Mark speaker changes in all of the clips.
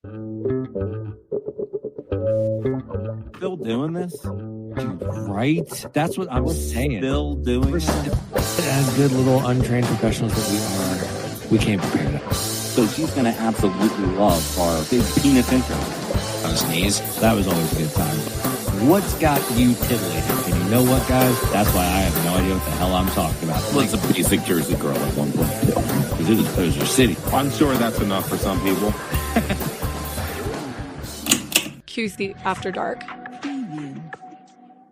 Speaker 1: Still doing this?
Speaker 2: Dude, right? That's what I'm saying.
Speaker 1: Still doing it?
Speaker 2: As good little untrained professionals that we are, we came prepared.
Speaker 1: So she's going to absolutely love our big penis intro.
Speaker 2: On sneeze. That was always a good time. What's got you titillated? And you know what, guys? That's why I have no idea what the hell I'm talking about.
Speaker 1: Well, it's a basic Jersey girl at one point.
Speaker 2: Because it was Hoser City.
Speaker 1: I'm sure that's enough for some people.
Speaker 3: QC After Dark.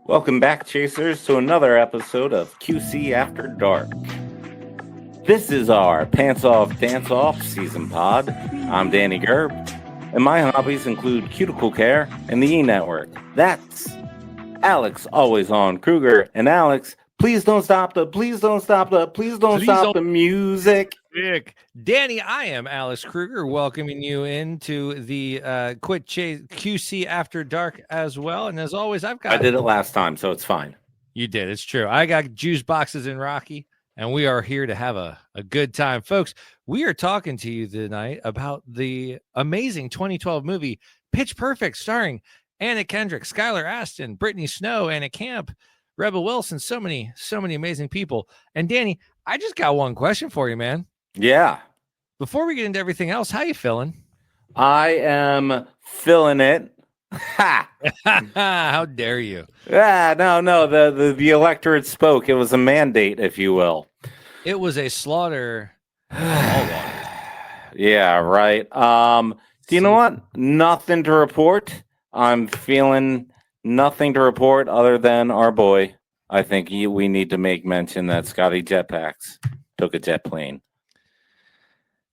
Speaker 4: Welcome back, Chasers, to another episode of QC After Dark. This is our Pants Off, Dance Off season pod. I'm Danny Gerb, and my hobbies include cuticle care and the E-Network. That's Alex, always on Kruger. And Alex, please don't stop the music.
Speaker 2: Danny, I am Alex Kruger, welcoming you into the Quit Chase QC After Dark as well. And as always, I
Speaker 4: did it last time, so it's fine.
Speaker 2: You did. It's true. I got juice boxes in Rocky, and we are here to have a good time. Folks, we are talking to you tonight about the amazing 2012 movie Pitch Perfect, starring Anna Kendrick, Skylar Astin, Brittany Snow, Anna Camp, Rebel Wilson, so many amazing people. And Danny, I just got one question for you, man.
Speaker 4: Yeah.
Speaker 2: Before we get into everything else, how you feeling?
Speaker 4: I am feeling it. Ha!
Speaker 2: How dare you?
Speaker 4: Yeah, no. The electorate spoke. It was a mandate, if you will.
Speaker 2: It was a slaughter.
Speaker 4: Yeah, right. Do you know what? Nothing to report. I'm feeling nothing to report other than our boy. I think we need to make mention that Scotty Jetpacks took a jet plane.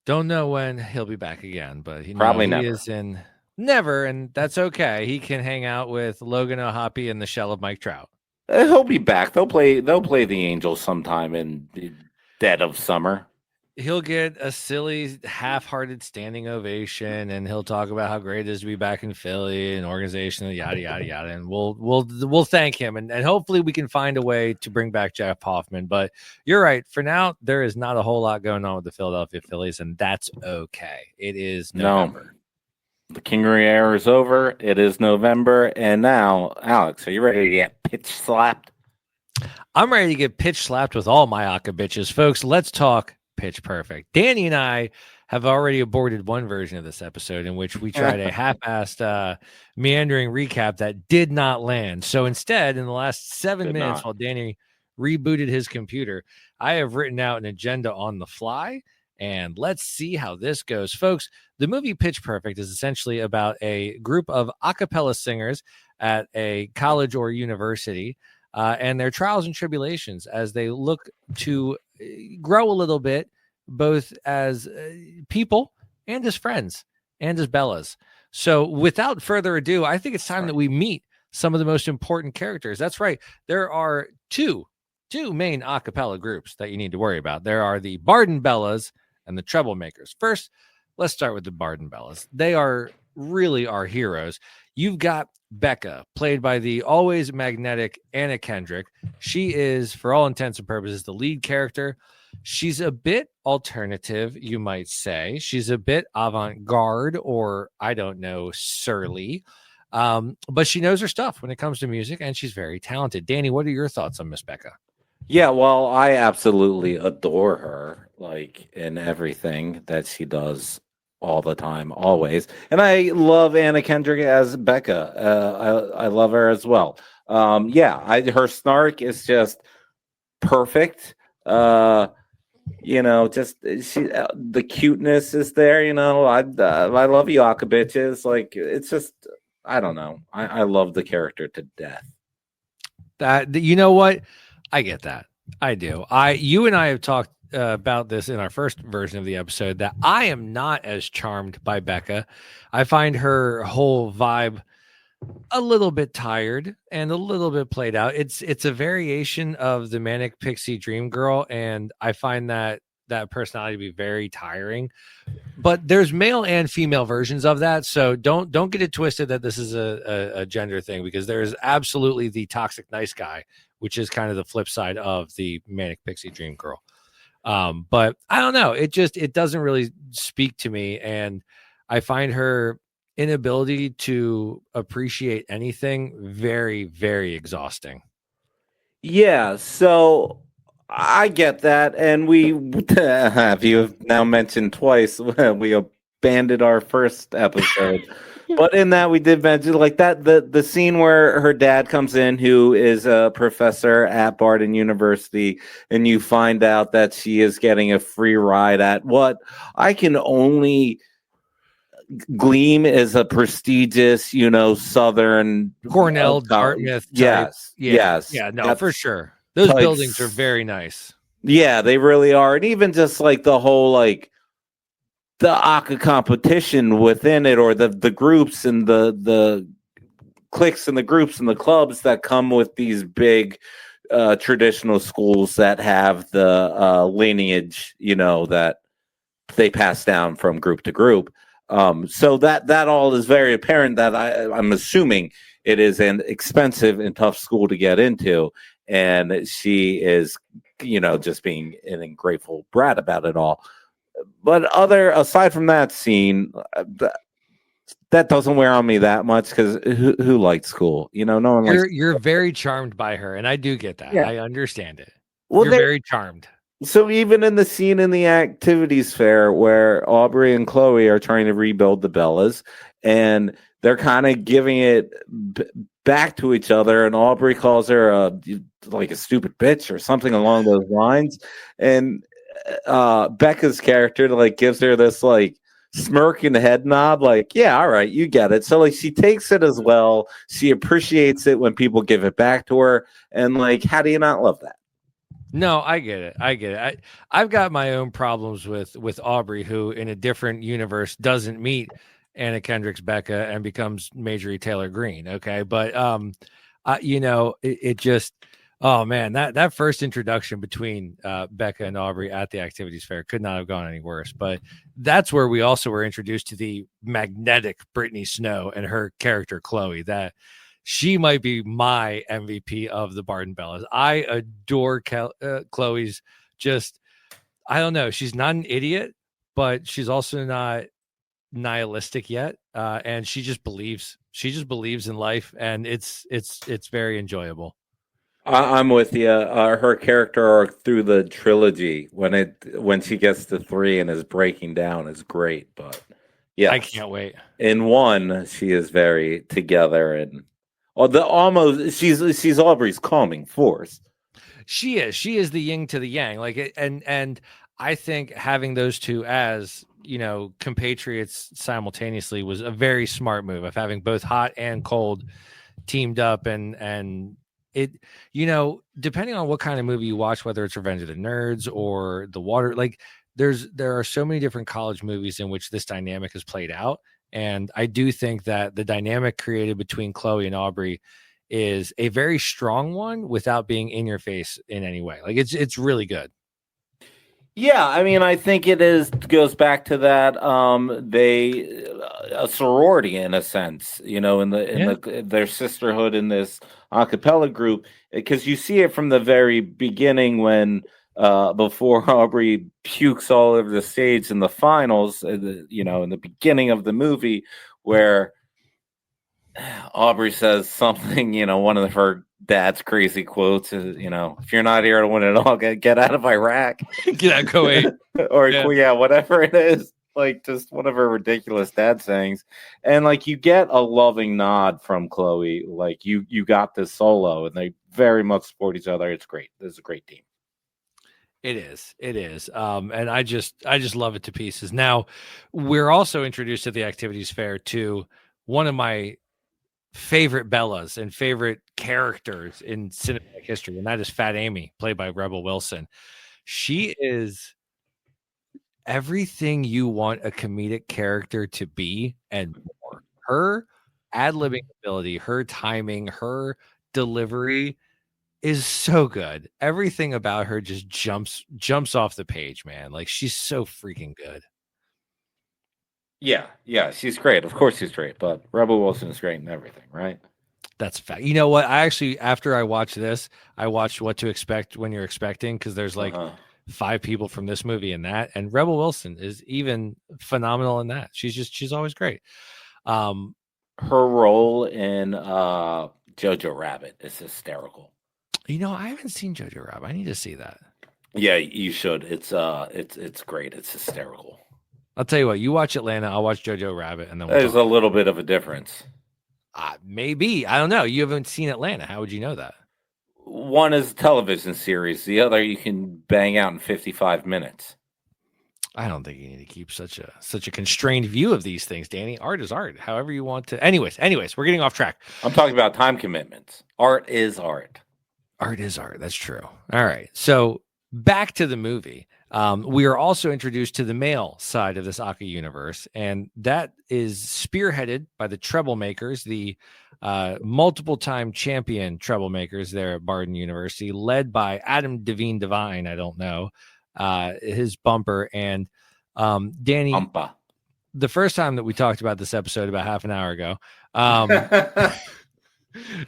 Speaker 2: Don't know when he'll be back again, but
Speaker 4: Probably
Speaker 2: never. He is in never, and that's okay. He can hang out with Logan O'Hoppe and the shell of Mike Trout.
Speaker 4: He'll be back. They'll play the Angels sometime in the dead of summer.
Speaker 2: He'll get a silly, half-hearted standing ovation, and he'll talk about how great it is to be back in Philly and organization, and yada yada yada. And we'll thank him, and hopefully we can find a way to bring back Jeff Hoffman. But you're right. For now, there is not a whole lot going on with the Philadelphia Phillies, and that's okay. It is November.
Speaker 4: No. The Kingery era is over. It is November, and now, Alex, are you ready to get pitch slapped?
Speaker 2: I'm ready to get pitch slapped with all my Aka bitches, folks. Let's talk Pitch Perfect. Danny and I have already aborted one version of this episode in which we tried a half-assed meandering recap that did not land. So instead, in the last 7 minutes, while Danny rebooted his computer, I have written out an agenda on the fly, and let's see how this goes. Folks, the movie Pitch Perfect is essentially about a group of a cappella singers at a college or university and their trials and tribulations as they look to grow a little bit, both as people and as friends and as Bellas. So without further ado, I think it's time that we meet some of the most important characters. That's right. There are two main a cappella groups that you need to worry about. There are the Barden Bellas and the Troublemakers. First, let's start with the Barden Bellas. They are really our heroes. You've got Becca, played by the always magnetic Anna Kendrick. She is, for all intents and purposes, the lead character. She's a bit alternative, you might say. She's a bit avant-garde, or I don't know, surly. But she knows her stuff when it comes to music, and she's very talented. Danny, what are your thoughts on Miss Becca?
Speaker 4: Yeah, well, I absolutely adore her, like, in everything that she does all the time, always. And I love Anna Kendrick as Becca. I love her as well. Her snark is just perfect. Just the cuteness is there. I love you, Aka bitches. Like, it's just, I don't know. I love the character to death.
Speaker 2: That, you know what? I get that. I do. You and I have talked about this in our first version of the episode, that I am not as charmed by Becca. I find her whole vibe a little bit tired and a little bit played out. It's a variation of the manic pixie dream girl, and I find that personality to be very tiring. But there's male and female versions of that, so don't get it twisted that this is a gender thing, because there's absolutely the toxic nice guy, which is kind of the flip side of the manic pixie dream girl. But I don't know. It doesn't really speak to me. And I find her inability to appreciate anything very, very exhausting.
Speaker 4: Yeah, so I get that, and we have you now mentioned twice we abandoned our first episode, but in that we did mention like that the scene where her dad comes in, who is a professor at Barden University, and you find out that she is getting a free ride at what I can only gleam is a prestigious, Southern
Speaker 2: Cornell, Dartmouth type.
Speaker 4: Yes,
Speaker 2: Yeah,
Speaker 4: yes,
Speaker 2: yeah, no,
Speaker 4: that's
Speaker 2: for sure. Those
Speaker 4: like
Speaker 2: buildings are very nice.
Speaker 4: Yeah, they really are. And even just like the whole like the ACA competition within it, or the groups and the cliques and the groups and the clubs that come with these big traditional schools that have the lineage, that they pass down from group to group. So that all is very apparent that I'm assuming it is an expensive and tough school to get into. And she is, just being an ungrateful brat about it all. But aside from that scene, that doesn't wear on me that much because who likes school? No one likes.
Speaker 2: You're very charmed by her, and I do get that.
Speaker 4: Yeah.
Speaker 2: I understand it.
Speaker 4: Well,
Speaker 2: you're very charmed.
Speaker 4: So even in the scene in the activities fair where Aubrey and Chloe are trying to rebuild the Bellas, and they're kind of giving it back to each other, and Aubrey calls her a stupid bitch or something along those lines, and Becca's character gives her this smirk and head nod, yeah, all right, you get it. So she takes it as well. She appreciates it when people give it back to her, and how do you not love that?
Speaker 2: No, I get it. I've got my own problems with Aubrey, who in a different universe doesn't meet Anna Kendrick's Becca and becomes Marjorie Taylor Greene. Okay. But, it just, oh man, that first introduction between Becca and Aubrey at the activities fair could not have gone any worse. But that's where we also were introduced to the magnetic Brittany Snow and her character, Chloe, that she might be my MVP of the Barden Bellas. I adore Chloe's I don't know. She's not an idiot, but she's also not nihilistic yet. And she just believes in life, and it's very enjoyable.
Speaker 4: I'm with you. Her character arc through the trilogy when she gets to 3 and is breaking down is great. But yeah,
Speaker 2: I can't wait.
Speaker 4: In 1, she is very together and she's Aubrey's calming force.
Speaker 2: She is the yin to the yang. And I think having those two as compatriots simultaneously was a very smart move of having both hot and cold teamed up, and it, depending on what kind of movie you watch, whether it's Revenge of the Nerds or The Water, there are so many different college movies in which this dynamic is played out. And I do think that the dynamic created between Chloe and Aubrey is a very strong one without being in your face in any way. It's really good.
Speaker 4: Yeah, I mean, I think goes back to that a sorority in a sense, their sisterhood in this a cappella group, because you see it from the very beginning when before Aubrey pukes all over the stage in the finals, in the beginning of the movie, where Aubrey says something, one of her dad's crazy quotes is, if you're not here to win it all, get out of Iraq.
Speaker 2: Get out, Kuwait.
Speaker 4: Or yeah, whatever it is. Just one of her ridiculous dad sayings. And you get a loving nod from Chloe, you got this solo, and they very much support each other. It's great. This is a great team.
Speaker 2: It is. And I just love it to pieces. Now, we're also introduced to the activities fair to one of my favorite Bellas and favorite characters in cinematic history, and that is Fat Amy, played by Rebel Wilson. She is everything you want a comedic character to be and more. Her ad-libbing ability, her timing, her delivery is so good. Everything about her just jumps off the page, man. She's so freaking good.
Speaker 4: Yeah, she's great. Of course she's great, but Rebel Wilson is great in everything, right?
Speaker 2: That's fact. You know what? I actually, after I watched this, I watched What to Expect When You're Expecting, because there's 5 people from this movie in that, and Rebel Wilson is even phenomenal in that. She's always great.
Speaker 4: Her role in Jojo Rabbit is hysterical.
Speaker 2: I haven't seen Jojo Rabbit. I need to see that.
Speaker 4: Yeah, you should. It's great. It's hysterical.
Speaker 2: I'll tell you what. You watch Atlanta. I'll watch Jojo Rabbit, and then
Speaker 4: There's a little bit of a difference.
Speaker 2: Maybe. I don't know. You haven't seen Atlanta. How would you know that?
Speaker 4: One is a television series. The other you can bang out in 55 minutes.
Speaker 2: I don't think you need to keep such a constrained view of these things, Danny. Art is art. However you want to. Anyways, we're getting off track.
Speaker 4: I'm talking about time commitments. Art is art.
Speaker 2: Art is art. That's true. All right. So back to the movie. We are also introduced to the male side of this Aka universe, and that is spearheaded by the Troublemakers, the multiple-time champion Troublemakers there at Barden University, led by Adam Devine Divine. I don't know his bumper and Danny.
Speaker 4: Bumpa.
Speaker 2: The first time that we talked about this episode about half an hour ago,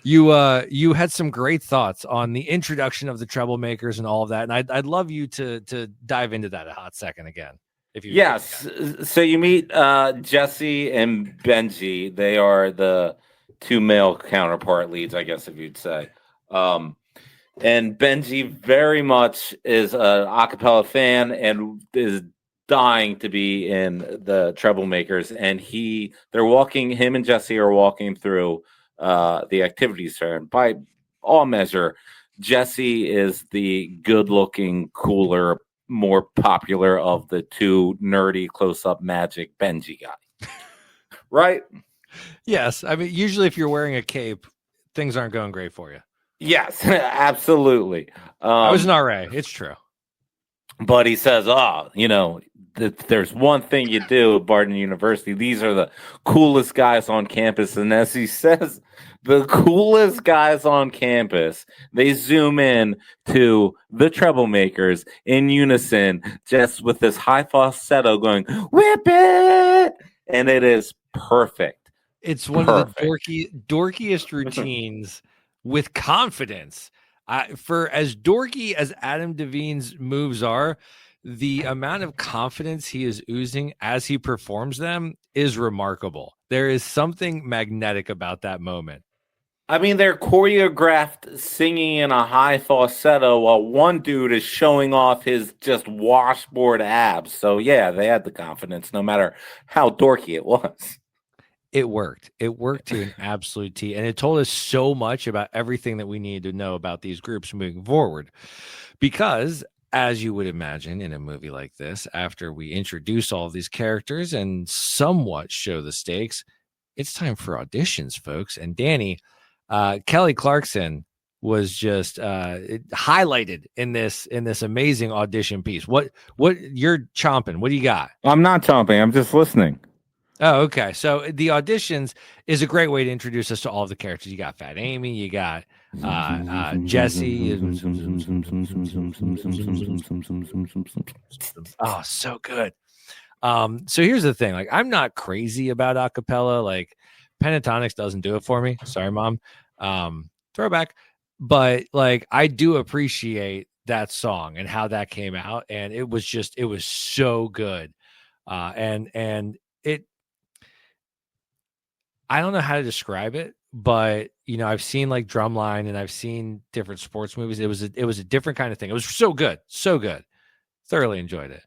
Speaker 2: you had some great thoughts on the introduction of the Troublemakers and all of that, and I'd love you to dive into that a hot second again. If you
Speaker 4: so you meet Jesse and Benji. They are the two male counterpart leads, I guess, if you'd say. And Benji very much is an acapella fan and is dying to be in the Troublemakers. And him and Jesse are walking through the activities fair. And by all measure, Jesse is the good-looking, cooler, more popular of the two nerdy close-up magic Benji guy. Right?
Speaker 2: Yes. I mean, usually if you're wearing a cape, things aren't going great for you.
Speaker 4: Yes, absolutely.
Speaker 2: I was an RA. It's true.
Speaker 4: But he says, there's one thing you do at Barden University. These are the coolest guys on campus. And as he says, the coolest guys on campus, they zoom in to the Troublemakers in unison, just with this high falsetto going, whip it! And it is perfect.
Speaker 2: It's one of the dorkiest routines with confidence. For as dorky as Adam Devine's moves are, the amount of confidence he is oozing as he performs them is remarkable. There is something magnetic about that moment.
Speaker 4: I mean, they're choreographed singing in a high falsetto while one dude is showing off his just washboard abs. So, yeah, they had the confidence no matter how dorky it was.
Speaker 2: It worked. It worked to an absolute T. And it told us so much about everything that we needed to know about these groups moving forward. Because, as you would imagine in a movie like this, after we introduce all of these characters and somewhat show the stakes, it's time for auditions, folks. And Danny, Kelly Clarkson was just highlighted in this amazing audition piece. What you're chomping? What do you got?
Speaker 4: I'm not chomping. I'm just listening.
Speaker 2: Oh, okay. So the auditions is a great way to introduce us to all of the characters. You got Fat Amy, you got Jesse. Oh, so good. So here's the thing. Like, I'm not crazy about acapella. Like, Pentatonics doesn't do it for me. Sorry, Mom. Throwback. But like, I do appreciate that song and how that came out. And it was so good. And it, I don't know how to describe it, but I've seen like Drumline and I've seen different sports movies. It was a different kind of thing. It was so good. Thoroughly enjoyed it.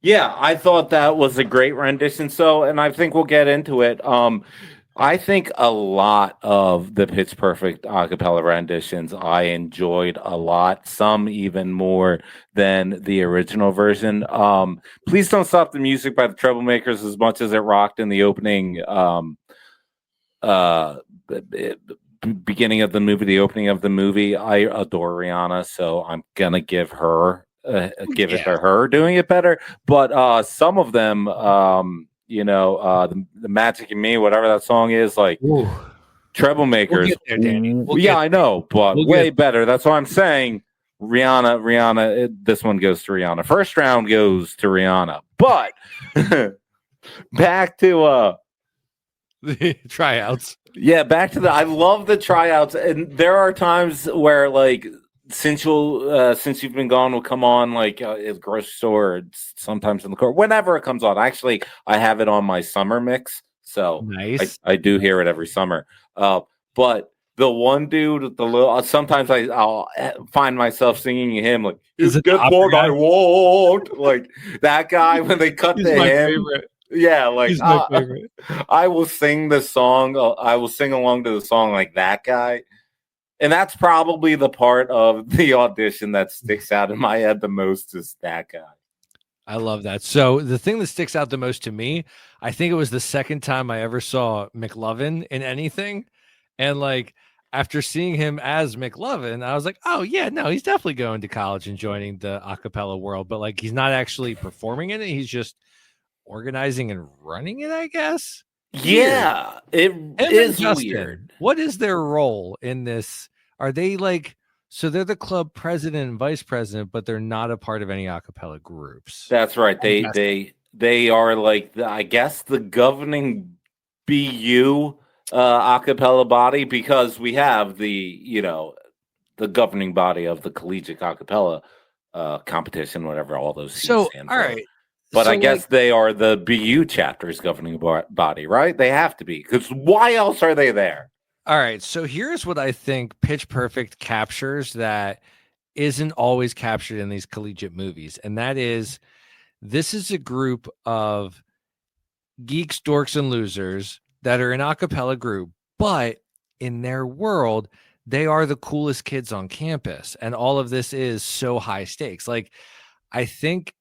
Speaker 4: Yeah, I thought that was a great rendition. So, and I think we'll get into it. I think a lot of the Pitch Perfect acapella renditions I enjoyed a lot, some even more than the original version. Please Don't Stop the Music by the Troublemakers, as much as it rocked in the opening beginning of the movie, the opening of the movie. I adore Rihanna, so I'm gonna give her it to her doing it better. But some of them, the Magic in Me, whatever that song is, like Troublemakers.
Speaker 2: We'll get there, Danny.
Speaker 4: I know, but way better. That's what I'm saying. Rihanna. This one goes to Rihanna. First round goes to Rihanna. But back to
Speaker 2: the tryouts.
Speaker 4: Yeah, back to I love the tryouts, and there are times where like since you've been gone will come on like at the grocery store, or sometimes in the car, whenever it comes on. Actually, I have it on my summer mix, So
Speaker 2: Nice.
Speaker 4: I do hear it every summer. But the one dude, the little, sometimes I'll find myself singing him like,
Speaker 2: Is
Speaker 4: "You
Speaker 2: it the
Speaker 4: get
Speaker 2: opera
Speaker 4: what
Speaker 2: guy?
Speaker 4: I want," like that guy when they cut
Speaker 2: He's
Speaker 4: to
Speaker 2: my
Speaker 4: him.
Speaker 2: favorite.
Speaker 4: Yeah, like
Speaker 2: He's my favorite.
Speaker 4: I will sing the song. I will sing along to the song like that guy. And that's probably the part of the audition that sticks out in my head the most is that guy.
Speaker 2: I love that. So the thing that sticks out the most to me, I think it was the second time I ever saw McLovin in anything. And like after seeing him as McLovin, I was like, oh yeah, no, he's definitely going to college and joining the a cappella world, but like he's not actually performing in it. He's just organizing and running it, I guess.
Speaker 4: Yeah, it is weird.
Speaker 2: What is their role in this? Are they like, so they're the club president and vice president, but they're not a part of any a cappella groups?
Speaker 4: That's right. They are like I guess the governing BU a cappella body, because we have the governing body of the collegiate a cappella competition, whatever all those C's
Speaker 2: So,
Speaker 4: stand
Speaker 2: all
Speaker 4: for.
Speaker 2: right.
Speaker 4: But
Speaker 2: So,
Speaker 4: I guess they are the BU chapter's governing body, right? They have to be, because why else are they there?
Speaker 2: all right. So here's what I think Pitch Perfect captures that isn't always captured in these collegiate movies. And that is, this is a group of geeks, dorks, and losers that are an a cappella group, but in their world, they are the coolest kids on campus. And all of this is so high stakes. Like, I think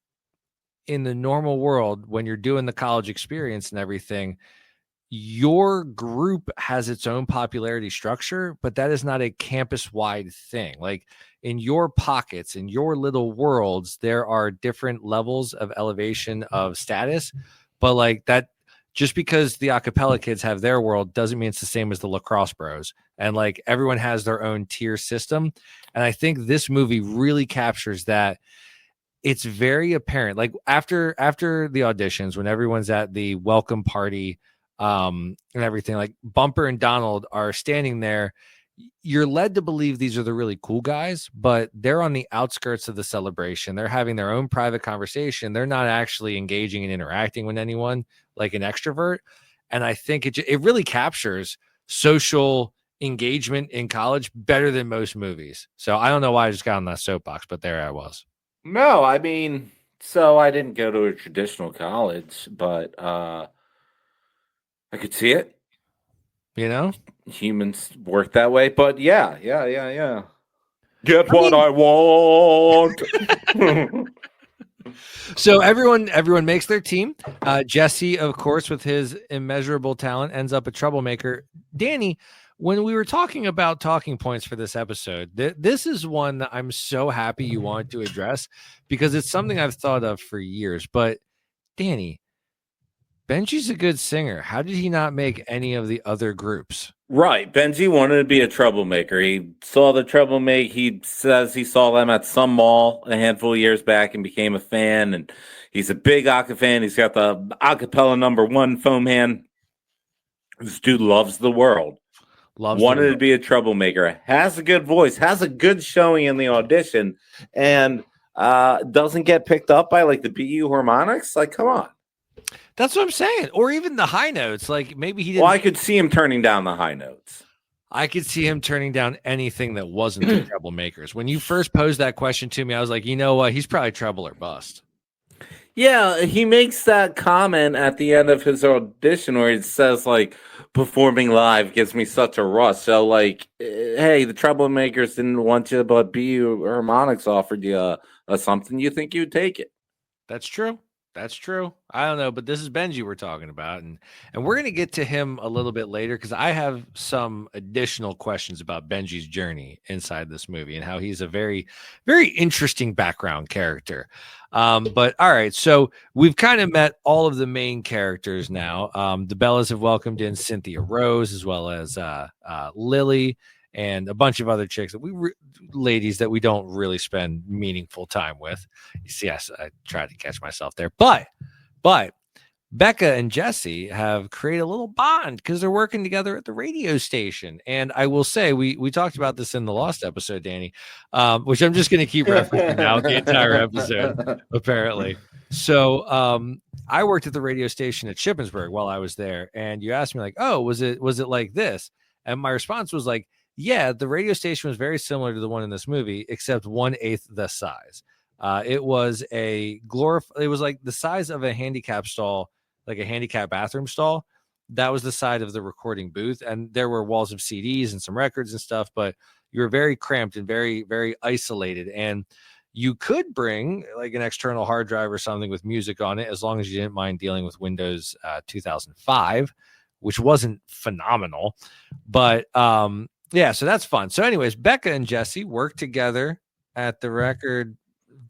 Speaker 2: in the normal world, when you're doing the college experience and everything, your group has its own popularity structure, but that is not a campus wide thing. Like in your pockets, in your little worlds, there are different levels of elevation of status, but like that, just because the a cappella kids have their world doesn't mean it's the same as the lacrosse bros. And like everyone has their own tier system. And I think this movie really captures that. It's very apparent, like after the auditions, when everyone's at the welcome party and everything, like Bumper and Donald are standing there, you're led to believe these are the really cool guys, but they're on the outskirts of the celebration. They're having their own private conversation. They're not actually engaging and interacting with anyone like an extrovert. And I think it really captures social engagement in college better than most movies. So I don't know why I just got on that soapbox, but there I was.
Speaker 4: No, I mean, so I didn't go to a traditional college, but I could see it.
Speaker 2: You know,
Speaker 4: Humans work that way, but yeah. Get what I want.
Speaker 2: So everyone makes their team. Jesse, of course, with his immeasurable talent, ends up a troublemaker. Danny, when we were talking about talking points for this episode, this is one that I'm so happy you wanted to address, because it's something I've thought of for years. But Danny, Benji's a good singer. How did he not make any of the other groups?
Speaker 4: Right. Benji wanted to be a troublemaker. He saw the troublemaker. He says he saw them at some mall a handful of years back and became a fan. And he's a big Aka fan. He's got the acapella #1 foam hand. This dude loves the world. Wanted to be a troublemaker. Has a good voice. Has a good showing in the audition. And doesn't get picked up by like the BU harmonics. Like, come on.
Speaker 2: That's what I'm saying. Or even the high notes. Like maybe he didn't.
Speaker 4: Well, I could see him turning down the high notes.
Speaker 2: I could see him turning down anything that wasn't the troublemakers. When you first posed that question to me, I was like, you know what? He's probably trouble or bust.
Speaker 4: Yeah, he makes that comment at the end of his audition where it says, like, performing live gives me such a rush. So, like, hey, the troublemakers didn't want you, but BU Harmonics offered you something. You think you'd take it?
Speaker 2: That's true. That's true. I don't know, but this is Benji we're talking about, and we're going to get to him a little bit later because I have some additional questions about Benji's journey inside this movie and how he's a very, very interesting background character. But all right, so we've kind of met all of the main characters now. The Bellas have welcomed in Cynthia Rose as well as Lily and a bunch of other chicks that ladies that we don't really spend meaningful time with. Yes, I tried to catch myself there, but Becca and Jesse have created a little bond because they're working together at the radio station. And I will say, we talked about this in the Lost episode, Danny, which I'm just going to keep referencing now the entire episode, apparently. So I worked at the radio station at Shippensburg while I was there, and you asked me like, "Oh, was it like this?" And my response was like, "Yeah, the radio station was very similar to the one in this movie, except 1/8 the size. It was it was like the size of a handicap stall, like a handicap bathroom stall. That was the side of the recording booth, and there were walls of CDs and some records and stuff, but you were very cramped and very, very isolated. And you could bring like an external hard drive or something with music on it, as long as you didn't mind dealing with Windows 2005, which wasn't phenomenal. But yeah, so that's fun. So anyways, Becca and Jesse worked together at the record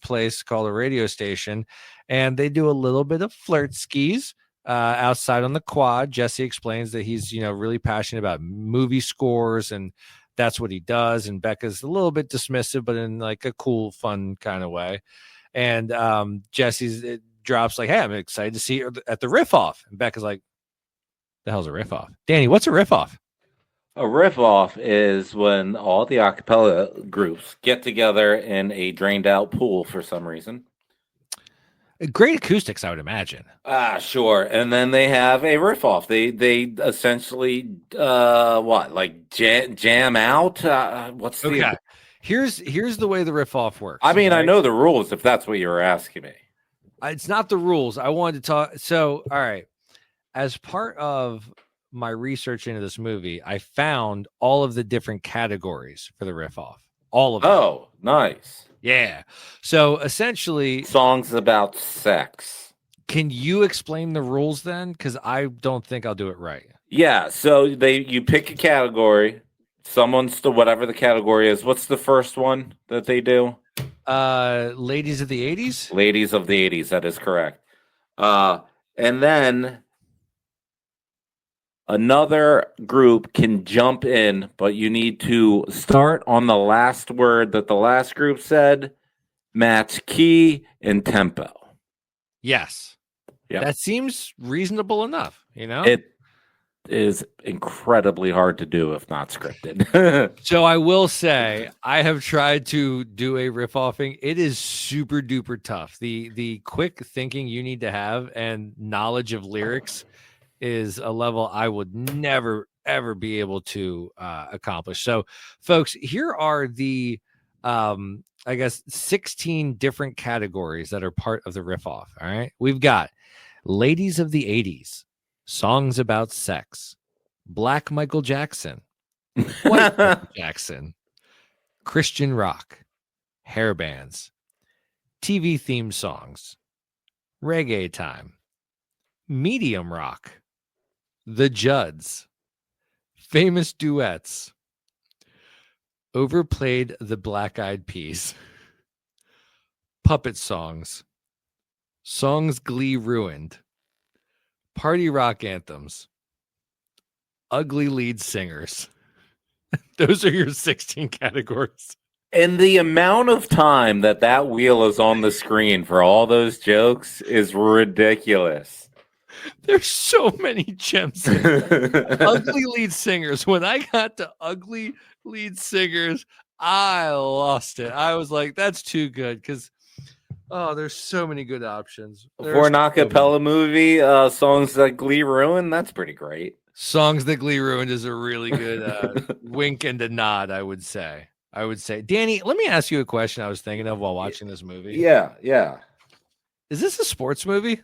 Speaker 2: place called a radio station, and they do a little bit of flirt skis outside on the quad. Jesse explains that he's, really passionate about movie scores, and that's what he does. And Becca's a little bit dismissive, but in like a cool, fun kind of way. And Jesse drops like, "Hey, I'm excited to see you at the riff off." And Becca's like, "The hell's a riff off?" Danny, what's a riff off?
Speaker 4: A riff off is when all the a cappella groups get together in a drained out pool for some reason.
Speaker 2: Great acoustics, I would imagine.
Speaker 4: Sure. And then they have a riff off. They essentially jam out. What's the
Speaker 2: okay? Here's the way the riff off works.
Speaker 4: I mean, right? I know the rules if that's what you were asking me.
Speaker 2: It's not the rules. I wanted to talk. So, all right. As part of my research into this movie, I found all of the different categories for the riff off. All of them.
Speaker 4: Oh, nice.
Speaker 2: Yeah. So essentially,
Speaker 4: songs about sex.
Speaker 2: Can you explain the rules then? Because I don't think I'll do it right.
Speaker 4: Yeah. So you pick a category. Someone's to whatever the category is. What's the first one that they do?
Speaker 2: Ladies of the 80s.
Speaker 4: Ladies of the 80s. That is correct. And then another group can jump in, but you need to start on the last word that the last group said, match key and tempo.
Speaker 2: Yes. Yep. That seems reasonable enough,
Speaker 4: It is incredibly hard to do if not scripted.
Speaker 2: So I will say, I have tried to do a riff offing. It is super duper tough. The quick thinking you need to have and knowledge of lyrics is a level I would never, ever be able to accomplish. So, folks, here are the, 16 different categories that are part of the riff off. All right. We've got ladies of the 80s, songs about sex, black Michael Jackson, white Michael Jackson, Christian rock, hair bands, TV theme songs, reggae time, medium rock, the Judds, famous duets, overplayed the Black Eyed Peas, puppet songs, songs Glee ruined, party rock anthems, ugly lead singers. Those are your 16 categories.
Speaker 4: And the amount of time that wheel is on the screen for all those jokes is ridiculous.
Speaker 2: There's so many gems. Ugly lead singers. When I got to ugly lead singers, I lost it. I was like, that's too good because, there's so many good options.
Speaker 4: For an acapella movie, songs that Glee ruined, that's pretty great.
Speaker 2: Songs that Glee ruined is a really good wink and a nod, I would say. Danny, let me ask you a question I was thinking of while watching this movie.
Speaker 4: Yeah.
Speaker 2: Is this a sports movie?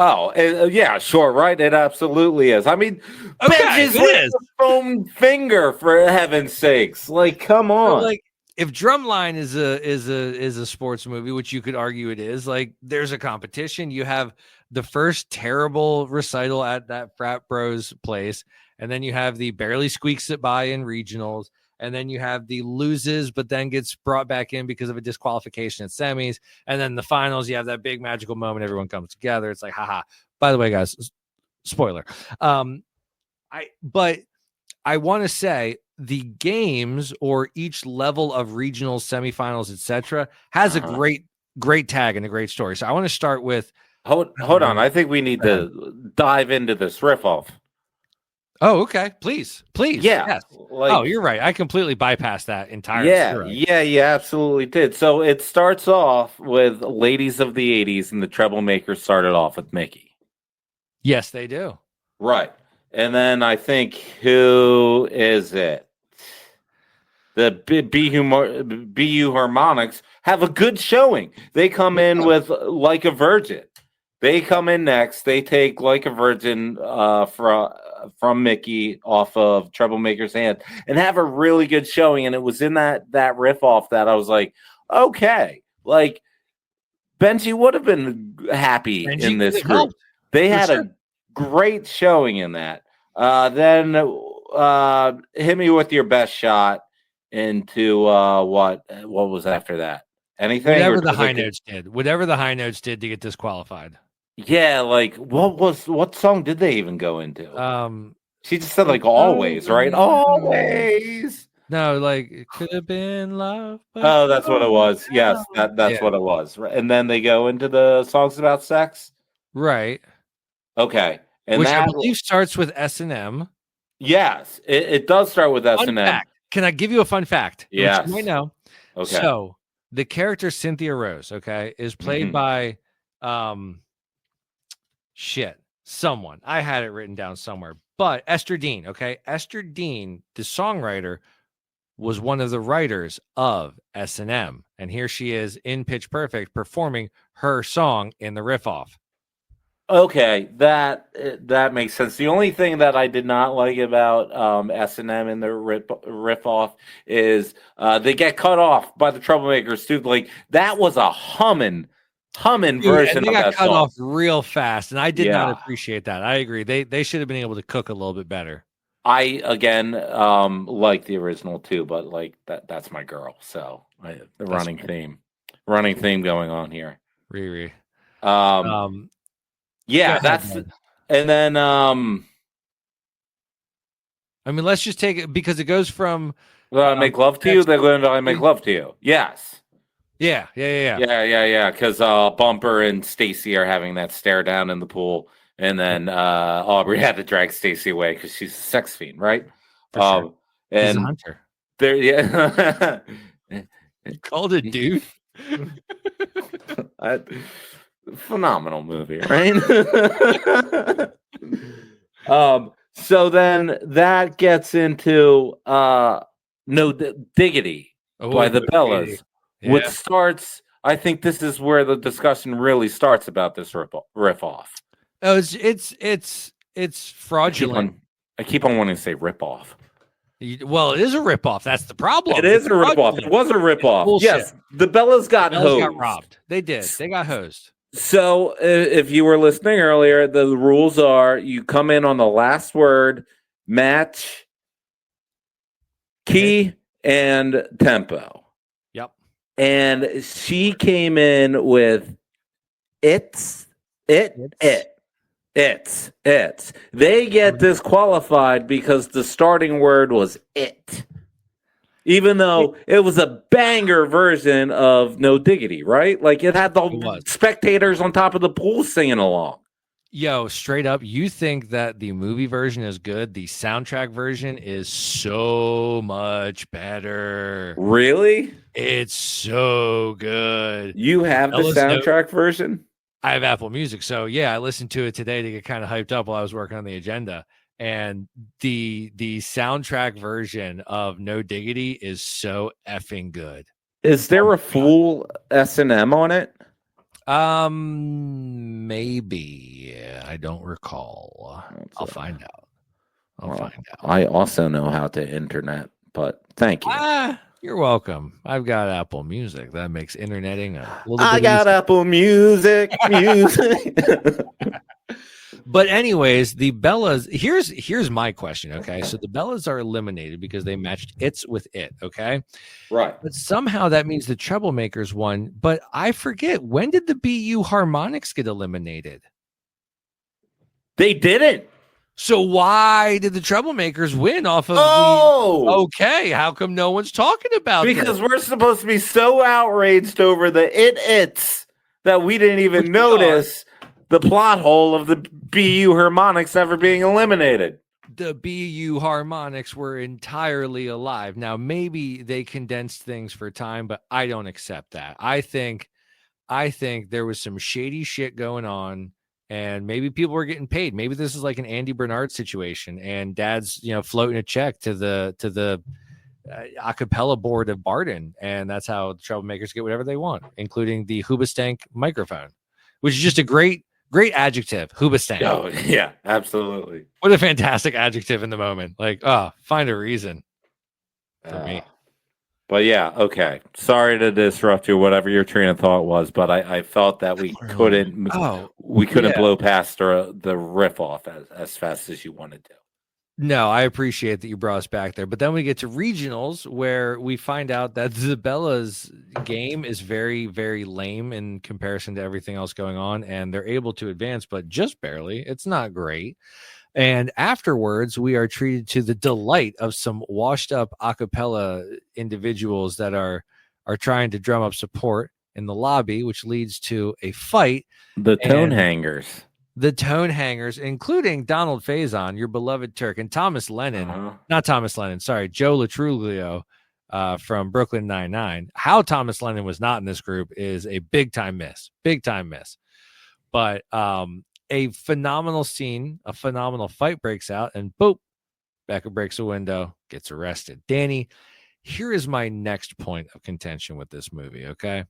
Speaker 4: Oh, yeah, sure, right. It absolutely is. I mean, bitches with a foam finger, for heaven's sakes! Like, come on.
Speaker 2: Like, if Drumline is a sports movie, which you could argue it is, like, there's a competition. You have the first terrible recital at that frat bros place, and then you have the barely squeaks it by in regionals. And then you have the loses, but then gets brought back in because of a disqualification at semis. And then the finals, you have that big magical moment. Everyone comes together. It's like, haha. By the way, guys, spoiler. But I want to say the games or each level of regionals, semifinals, etc., has a great tag and a great story. So I want to start with.
Speaker 4: Hold on. I think we need to dive into this riff off.
Speaker 2: Oh, okay. Please.
Speaker 4: Yeah.
Speaker 2: Yes.
Speaker 4: Like,
Speaker 2: Oh, you're right. I completely bypassed that entirely.
Speaker 4: yeah,
Speaker 2: You're right.
Speaker 4: yeah, you absolutely did. So it starts off with Ladies of the 80s, and the Troublemakers started off with Mickey.
Speaker 2: Yes, they do.
Speaker 4: Right. And then I think, who is it? The BU Harmonics have a good showing. They come in with Like a Virgin. They come in next. They take Like a Virgin from Mickey off of Troublemaker's hand and have a really good showing. And it was in that riff off that I was like, okay, like Benji would have been happy in this group. They had a great showing in that. Then hit me with your best shot into what was after that? Anything?
Speaker 2: Whatever the high notes did. Whatever the high notes did to get disqualified.
Speaker 4: Yeah, like what song did they even go into? She just said like Always, right? Always.
Speaker 2: No, like it could have been love.
Speaker 4: Oh, that's what it was. Yes, that's what it was. And then they go into the songs about sex.
Speaker 2: Right.
Speaker 4: Okay. And
Speaker 2: which
Speaker 4: that,
Speaker 2: I believe starts with S&M.
Speaker 4: Yes, it does start with S&M.
Speaker 2: Can I give you a fun fact?
Speaker 4: Yes.
Speaker 2: Which you might know.
Speaker 4: Okay.
Speaker 2: So the character Cynthia Rose, okay, is played by someone. I had it written down somewhere. But Esther Dean, okay? Esther Dean, the songwriter, was one of the writers of S&M. And here she is in Pitch Perfect performing her song in the riff off.
Speaker 4: Okay, that makes sense. The only thing that I did not like about S&M in the riff off is they get cut off by the Troublemakers too. Like that was a humming version
Speaker 2: and they
Speaker 4: of
Speaker 2: got
Speaker 4: that
Speaker 2: cut
Speaker 4: song.
Speaker 2: off real fast, and I did not appreciate that. I agree. They should have been able to cook a little bit better.
Speaker 4: I again like the original too, but like that's my girl. So the running theme going on here.
Speaker 2: Riri.
Speaker 4: Yeah, that's and then I
Speaker 2: mean, let's just take it because it goes from
Speaker 4: make love to you. They're going to make love to you. Yes.
Speaker 2: Yeah.
Speaker 4: Because Bumper and Stacy are having that stare down in the pool, and then Aubrey had to drag Stacy away because she's a sex fiend, right?
Speaker 2: Sure.
Speaker 4: And
Speaker 2: he's a hunter.
Speaker 4: There, yeah.
Speaker 2: You called it, dude.
Speaker 4: Phenomenal movie, right? So then that gets into No Diggity by the Bellas, which starts. I think this is where the discussion really starts about this riff off.
Speaker 2: Oh, it's fraudulent.
Speaker 4: I keep on wanting to say rip off.
Speaker 2: Well, it is a rip off. That's the problem.
Speaker 4: It is a rip off. It was a rip off. Yes, the Bellas got hosed.
Speaker 2: Got robbed. They did. They got hosed.
Speaker 4: So, if you were listening earlier, the rules are you come in on the last word, match, key, and tempo.
Speaker 2: Yep.
Speaker 4: And she came in with it's. They get disqualified because the starting word was it. Even though it was a banger version of No Diggity, right? Like it had the spectators on top of the pool singing along.
Speaker 2: Yo, straight up, you think that the movie version is good? The soundtrack version is so much better.
Speaker 4: Really?
Speaker 2: It's so good.
Speaker 4: You have the soundtrack version?
Speaker 2: I have Apple Music. So yeah, I listened to it today to get kind of hyped up while I was working on the agenda. And the soundtrack version of No Diggity is so effing good.
Speaker 4: Is there a full S&M on it?
Speaker 2: Maybe. I don't recall. I'll find out.
Speaker 4: I also know how to internet, but thank you.
Speaker 2: You're welcome. I've got Apple Music. That makes interneting a little bit
Speaker 4: I got easier. Apple Music.
Speaker 2: But anyways, the Bellas, here's my question, okay? So the Bellas are eliminated because they matched It's with It, okay?
Speaker 4: Right.
Speaker 2: But somehow that means the Troublemakers won, but I forget, when did the BU Harmonics get eliminated?
Speaker 4: They didn't.
Speaker 2: So why did the Troublemakers win off of okay, how come no one's talking about it?
Speaker 4: Because we're supposed to be so outraged over the it's that we didn't even notice the plot hole of the BU Harmonics ever being eliminated.
Speaker 2: the BU harmonics were entirely alive. Now, maybe they condensed things for time, but I don't accept that. I think there was some shady shit going on, and maybe people were getting paid. Maybe this is like an Andy Bernard situation, and Dad's floating a check to the a cappella board of Barden, and that's how the troublemakers get whatever they want, including the Hoobastank microphone, which is just a great adjective. Hoobastank.
Speaker 4: Oh yeah, absolutely.
Speaker 2: What a fantastic adjective in the moment. Like, find a reason for me.
Speaker 4: But yeah, okay. Sorry to disrupt you, whatever your train of thought was, but I felt that we couldn't blow past the riff off as fast as you wanted to.
Speaker 2: No, I appreciate that you brought us back there. But then we get to regionals where we find out that Zabella's game is very, very lame in comparison to everything else going on. And they're able to advance, but just barely. It's not great. And afterwards, we are treated to the delight of some washed up a cappella individuals that are trying to drum up support in the lobby, which leads to a fight.
Speaker 4: The tone hangers, including Donald Faison, your beloved Turk, and Thomas Lennon, not Thomas Lennon, sorry, Joe Latruglio from Brooklyn Nine-Nine. How Thomas Lennon was not in this group is a big time miss. But a phenomenal scene, a phenomenal fight breaks out, and boop, Becca breaks a window, gets arrested. Danny, here is my next point of contention with this movie, okay?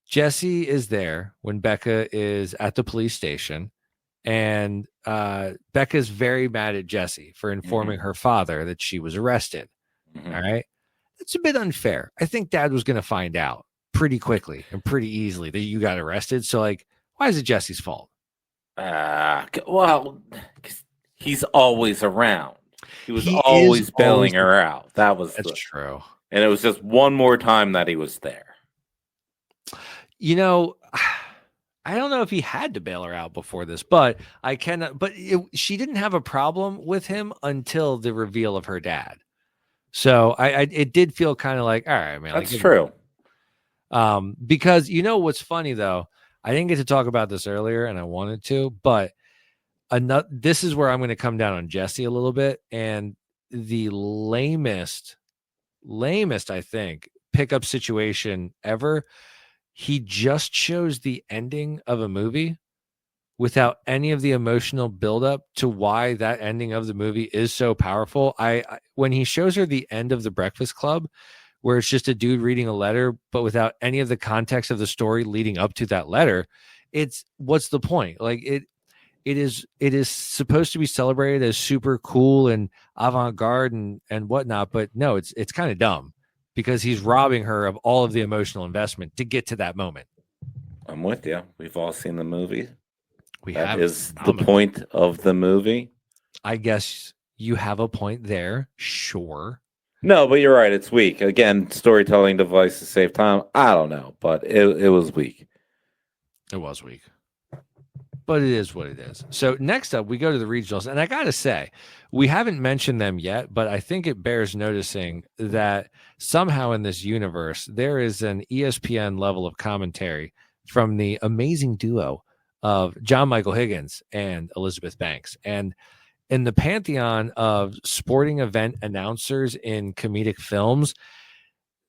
Speaker 4: Jesse is there when Becca is at the police station, and Becca's very mad at Jesse for informing her father that she was arrested. All right. It's a bit unfair. I think Dad was going to find out pretty quickly and pretty easily that you got arrested. So, like, why is it Jesse's fault? Well, he's always around. He was always bailing her out. That's
Speaker 2: true. And
Speaker 4: it was just one more time that he was there.
Speaker 2: I don't know if he had to bail her out before this, but she didn't have a problem with him until the reveal of her dad. So it did feel kind of like, all right, man.
Speaker 4: That's true.
Speaker 2: Because what's funny though, I didn't get to talk about this earlier and I wanted to, but this is where I'm going to come down on Jesse a little bit. And the lamest, I think, pickup situation ever. He just shows the ending of a movie without any of the emotional buildup to why that ending of the movie is so powerful. When he shows her the end of The Breakfast Club, where it's just a dude reading a letter, but without any of the context of the story leading up to that letter, what's the point? Like it is supposed to be celebrated as super cool and avant-garde and whatnot, but no, it's kind of dumb because he's robbing her of all of the emotional investment to get to that moment.
Speaker 4: I'm with you. We've all seen the movie.
Speaker 2: That
Speaker 4: is the point of the movie.
Speaker 2: I guess you have a point there. Sure.
Speaker 4: No, but you're right. It's weak. Again, storytelling device to save time. I don't know, but it was weak.
Speaker 2: It was weak. But it is what it is. So next up, we go to the regionals. And I got to say, we haven't mentioned them yet, but I think it bears noticing that somehow in this universe, there is an ESPN level of commentary from the amazing duo of John Michael Higgins and Elizabeth Banks. And in the pantheon of sporting event announcers in comedic films,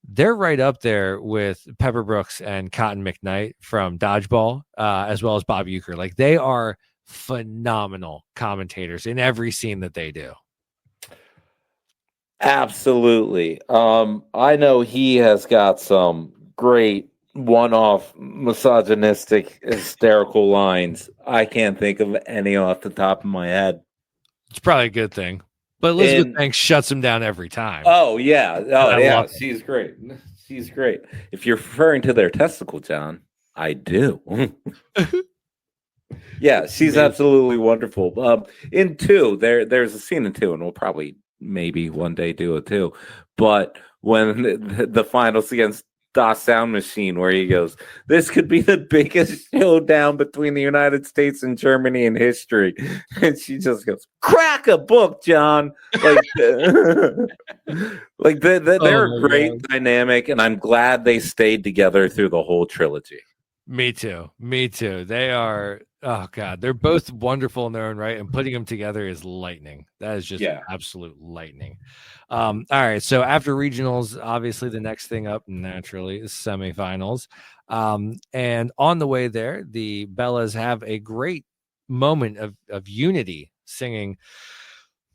Speaker 2: they're right up there with Pepper Brooks and Cotton McKnight from Dodgeball, as well as Bob Uecker. Like, they are phenomenal commentators in every scene that they do.
Speaker 4: Absolutely. I know he has got some great one-off misogynistic hysterical lines. I can't think of any off the top of my head.
Speaker 2: It's probably a good thing. But Elizabeth Banks shuts him down every time.
Speaker 4: Oh, yeah. Oh, yeah. She's great. She's great. If you're referring to their testicle, John, I do. Yeah, she's absolutely wonderful. In 2, there's a scene in 2, and we'll probably maybe one day do it too. But when the finals against DOS Sound Machine, where he goes, this could be the biggest showdown between the United States and Germany in history. And she just goes, crack a book, John. Like, they're a great dynamic, and I'm glad they stayed together through the whole trilogy.
Speaker 2: Me too. They are Oh God, they're both wonderful in their own right, and putting them together is lightning. That is just absolute lightning. All right, so after regionals, obviously the next thing up naturally is semifinals. And on the way there, the Bellas have a great moment of unity singing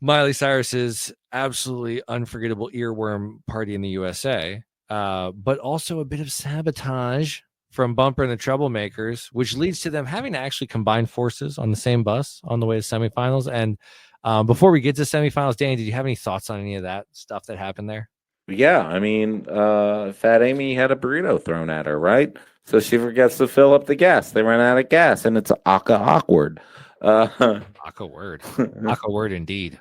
Speaker 2: Miley Cyrus's absolutely unforgettable earworm Party in the USA, but also a bit of sabotage from Bumper and the Troublemakers, which leads to them having to actually combine forces on the same bus on the way to semifinals. And before we get to semifinals, Danny, did you have any thoughts on any of that stuff that happened there?
Speaker 4: Yeah, I mean, Fat Amy had a burrito thrown at her, right? So she forgets to fill up the gas. They run out of gas, and it's awkward.
Speaker 2: Awkward. Awkward indeed.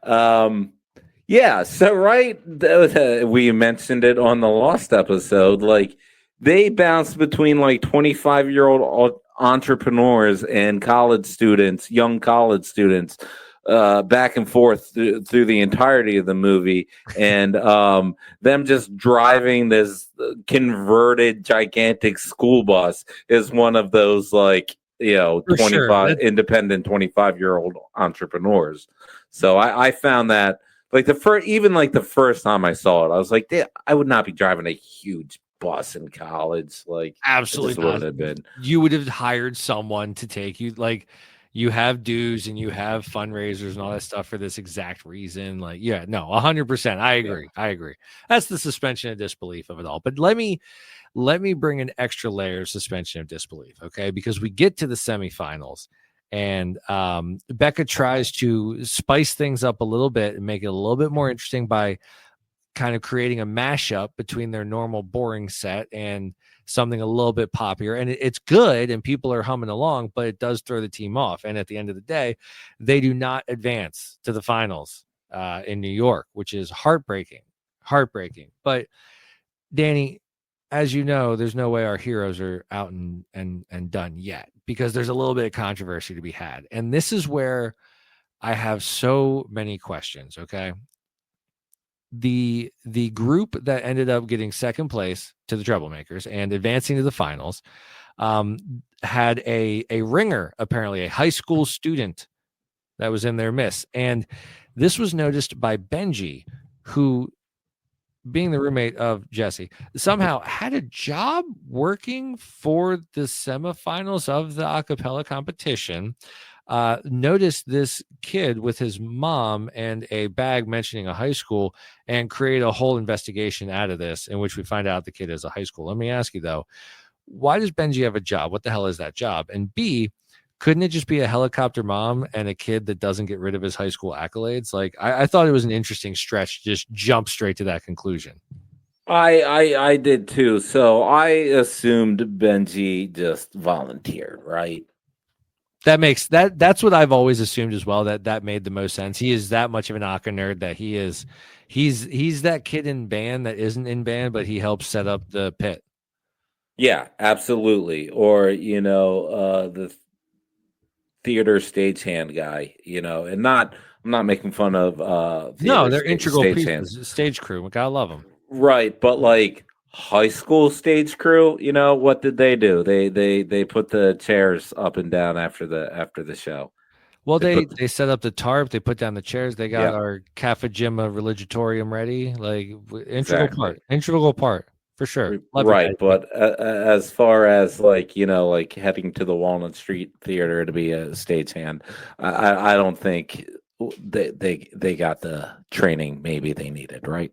Speaker 4: Yeah, so we mentioned it on the Lost episode, like they bounce between like 25-year-old entrepreneurs and young college students, back and forth through the entirety of the movie, and them just driving this converted gigantic school bus is one of those, like, 25 independent 25-year-old entrepreneurs. So I found that, like, the first time I saw it, I was like, I would not be driving a huge bus in college. Like,
Speaker 2: absolutely
Speaker 4: would have been.
Speaker 2: You would have hired someone to take you. Like, you have dues and you have fundraisers and all that stuff for this exact reason. Like, yeah, no, 100%. I agree. Yeah. I agree. That's the suspension of disbelief of it all. But let me bring an extra layer of suspension of disbelief, okay? Because we get to the semifinals, and Becca tries to spice things up a little bit and make it a little bit more interesting by kind of creating a mashup between their normal boring set and something a little bit poppier. And it's good and people are humming along, but it does throw the team off. And at the end of the day, they do not advance to the finals in New York, which is heartbreaking. But Danny, as you know, there's no way our heroes are out and done yet, because there's a little bit of controversy to be had. And this is where I have so many questions, okay? The group that ended up getting second place to the Troublemakers and advancing to the finals had a ringer, apparently a high school student that was in their midst. And this was noticed by Benji, who, being the roommate of Jesse, somehow had a job working for the semifinals of the a cappella competition. Noticed this kid with his mom and a bag mentioning a high school, and create a whole investigation out of this, in which we find out the kid is a high school. Let me ask you, though, why does Benji have a job? What the hell is that job? And B, couldn't it just be a helicopter mom and a kid that doesn't get rid of his high school accolades? Like, I thought it was an interesting stretch to just jump straight to that conclusion.
Speaker 4: I did too. So I assumed Benji just volunteered, right?
Speaker 2: That's what I've always assumed as well. That made the most sense. He is that much of an Aka nerd that he's that kid in band that isn't in band, but he helps set up the pit.
Speaker 4: Yeah, absolutely. Or, the theater stagehand guy, and I'm not making fun of
Speaker 2: no, they're integral pieces, stage crew. We gotta love them.
Speaker 4: Right, but like high school stage crew, what did they do? They put the chairs up and down after the show.
Speaker 2: Well, they set up the tarp, they put down the chairs, they got our Cafagima Religitorium ready, like integral part for sure.
Speaker 4: Right, but as far as like heading to the Walnut Street Theater to be a stagehand, I don't think they got the training maybe they needed, right?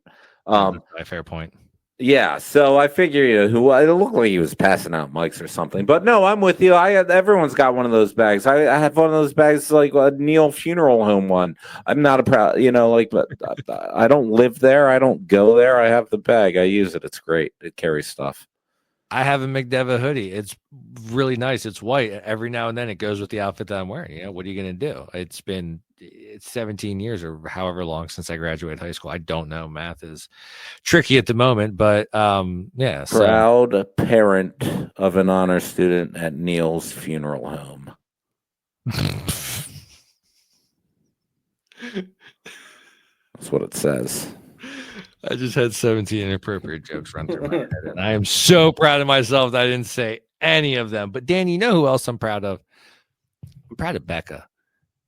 Speaker 2: Fair point.
Speaker 4: Yeah, so I figured it looked like he was passing out mics or something. But no, I'm with you. Everyone's got one of those bags. I had one of those bags, like a Neil funeral home one. I'm not a proud, but I don't live there. I don't go there. I have the bag. I use it. It's great. It carries stuff.
Speaker 2: I have a McDeva hoodie. It's really nice. It's white. Every now and then it goes with the outfit that I'm wearing. What are you going to do? It's 17 years or however long since I graduated high school. I don't know. Math is tricky at the moment, but yeah.
Speaker 4: Proud parent of an honor student at Neil's funeral home. That's what it says.
Speaker 2: I just had 17 inappropriate jokes run through my head, and I am so proud of myself that I didn't say any of them. But Dan, you know who else I'm proud of? I'm proud of Becca.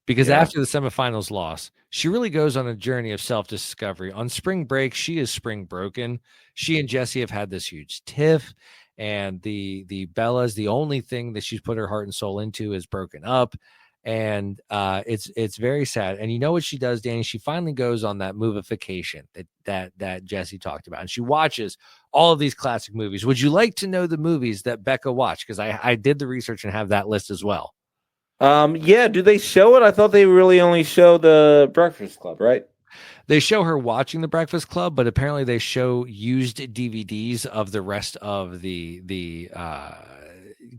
Speaker 2: Because after the semifinals loss, she really goes on a journey of self-discovery. On spring break, she is spring broken. She and Jesse have had this huge tiff, and the Bellas, the only thing that she's put her heart and soul into is broken up, and it's very sad. And you know what she does, Danny? She finally goes on that movification that Jesse talked about, and she watches all of these classic movies. Would you like to know the movies that Becca watched? Because I did the research and have that list as well.
Speaker 4: Yeah, do they show it? I thought they really only show the Breakfast Club, right?
Speaker 2: They show her watching the Breakfast Club, but apparently they show used DVDs of the rest of the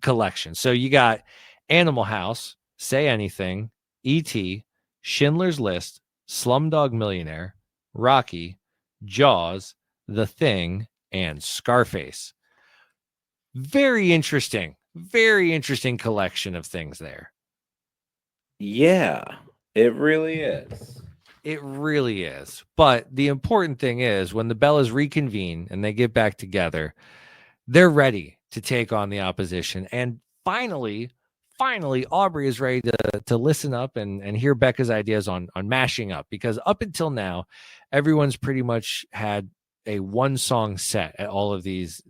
Speaker 2: collection. So you got Animal House, Say Anything, E.T., Schindler's List, Slumdog Millionaire, Rocky, Jaws, The Thing, and Scarface. Very interesting collection of things there.
Speaker 4: Yeah, it really is.
Speaker 2: It really is. But the important thing is when the Bellas reconvene and they get back together, they're ready to take on the opposition. And finally, Aubrey is ready to listen up and hear Becca's ideas on mashing up. Because up until now, everyone's pretty much had a one song set at all of these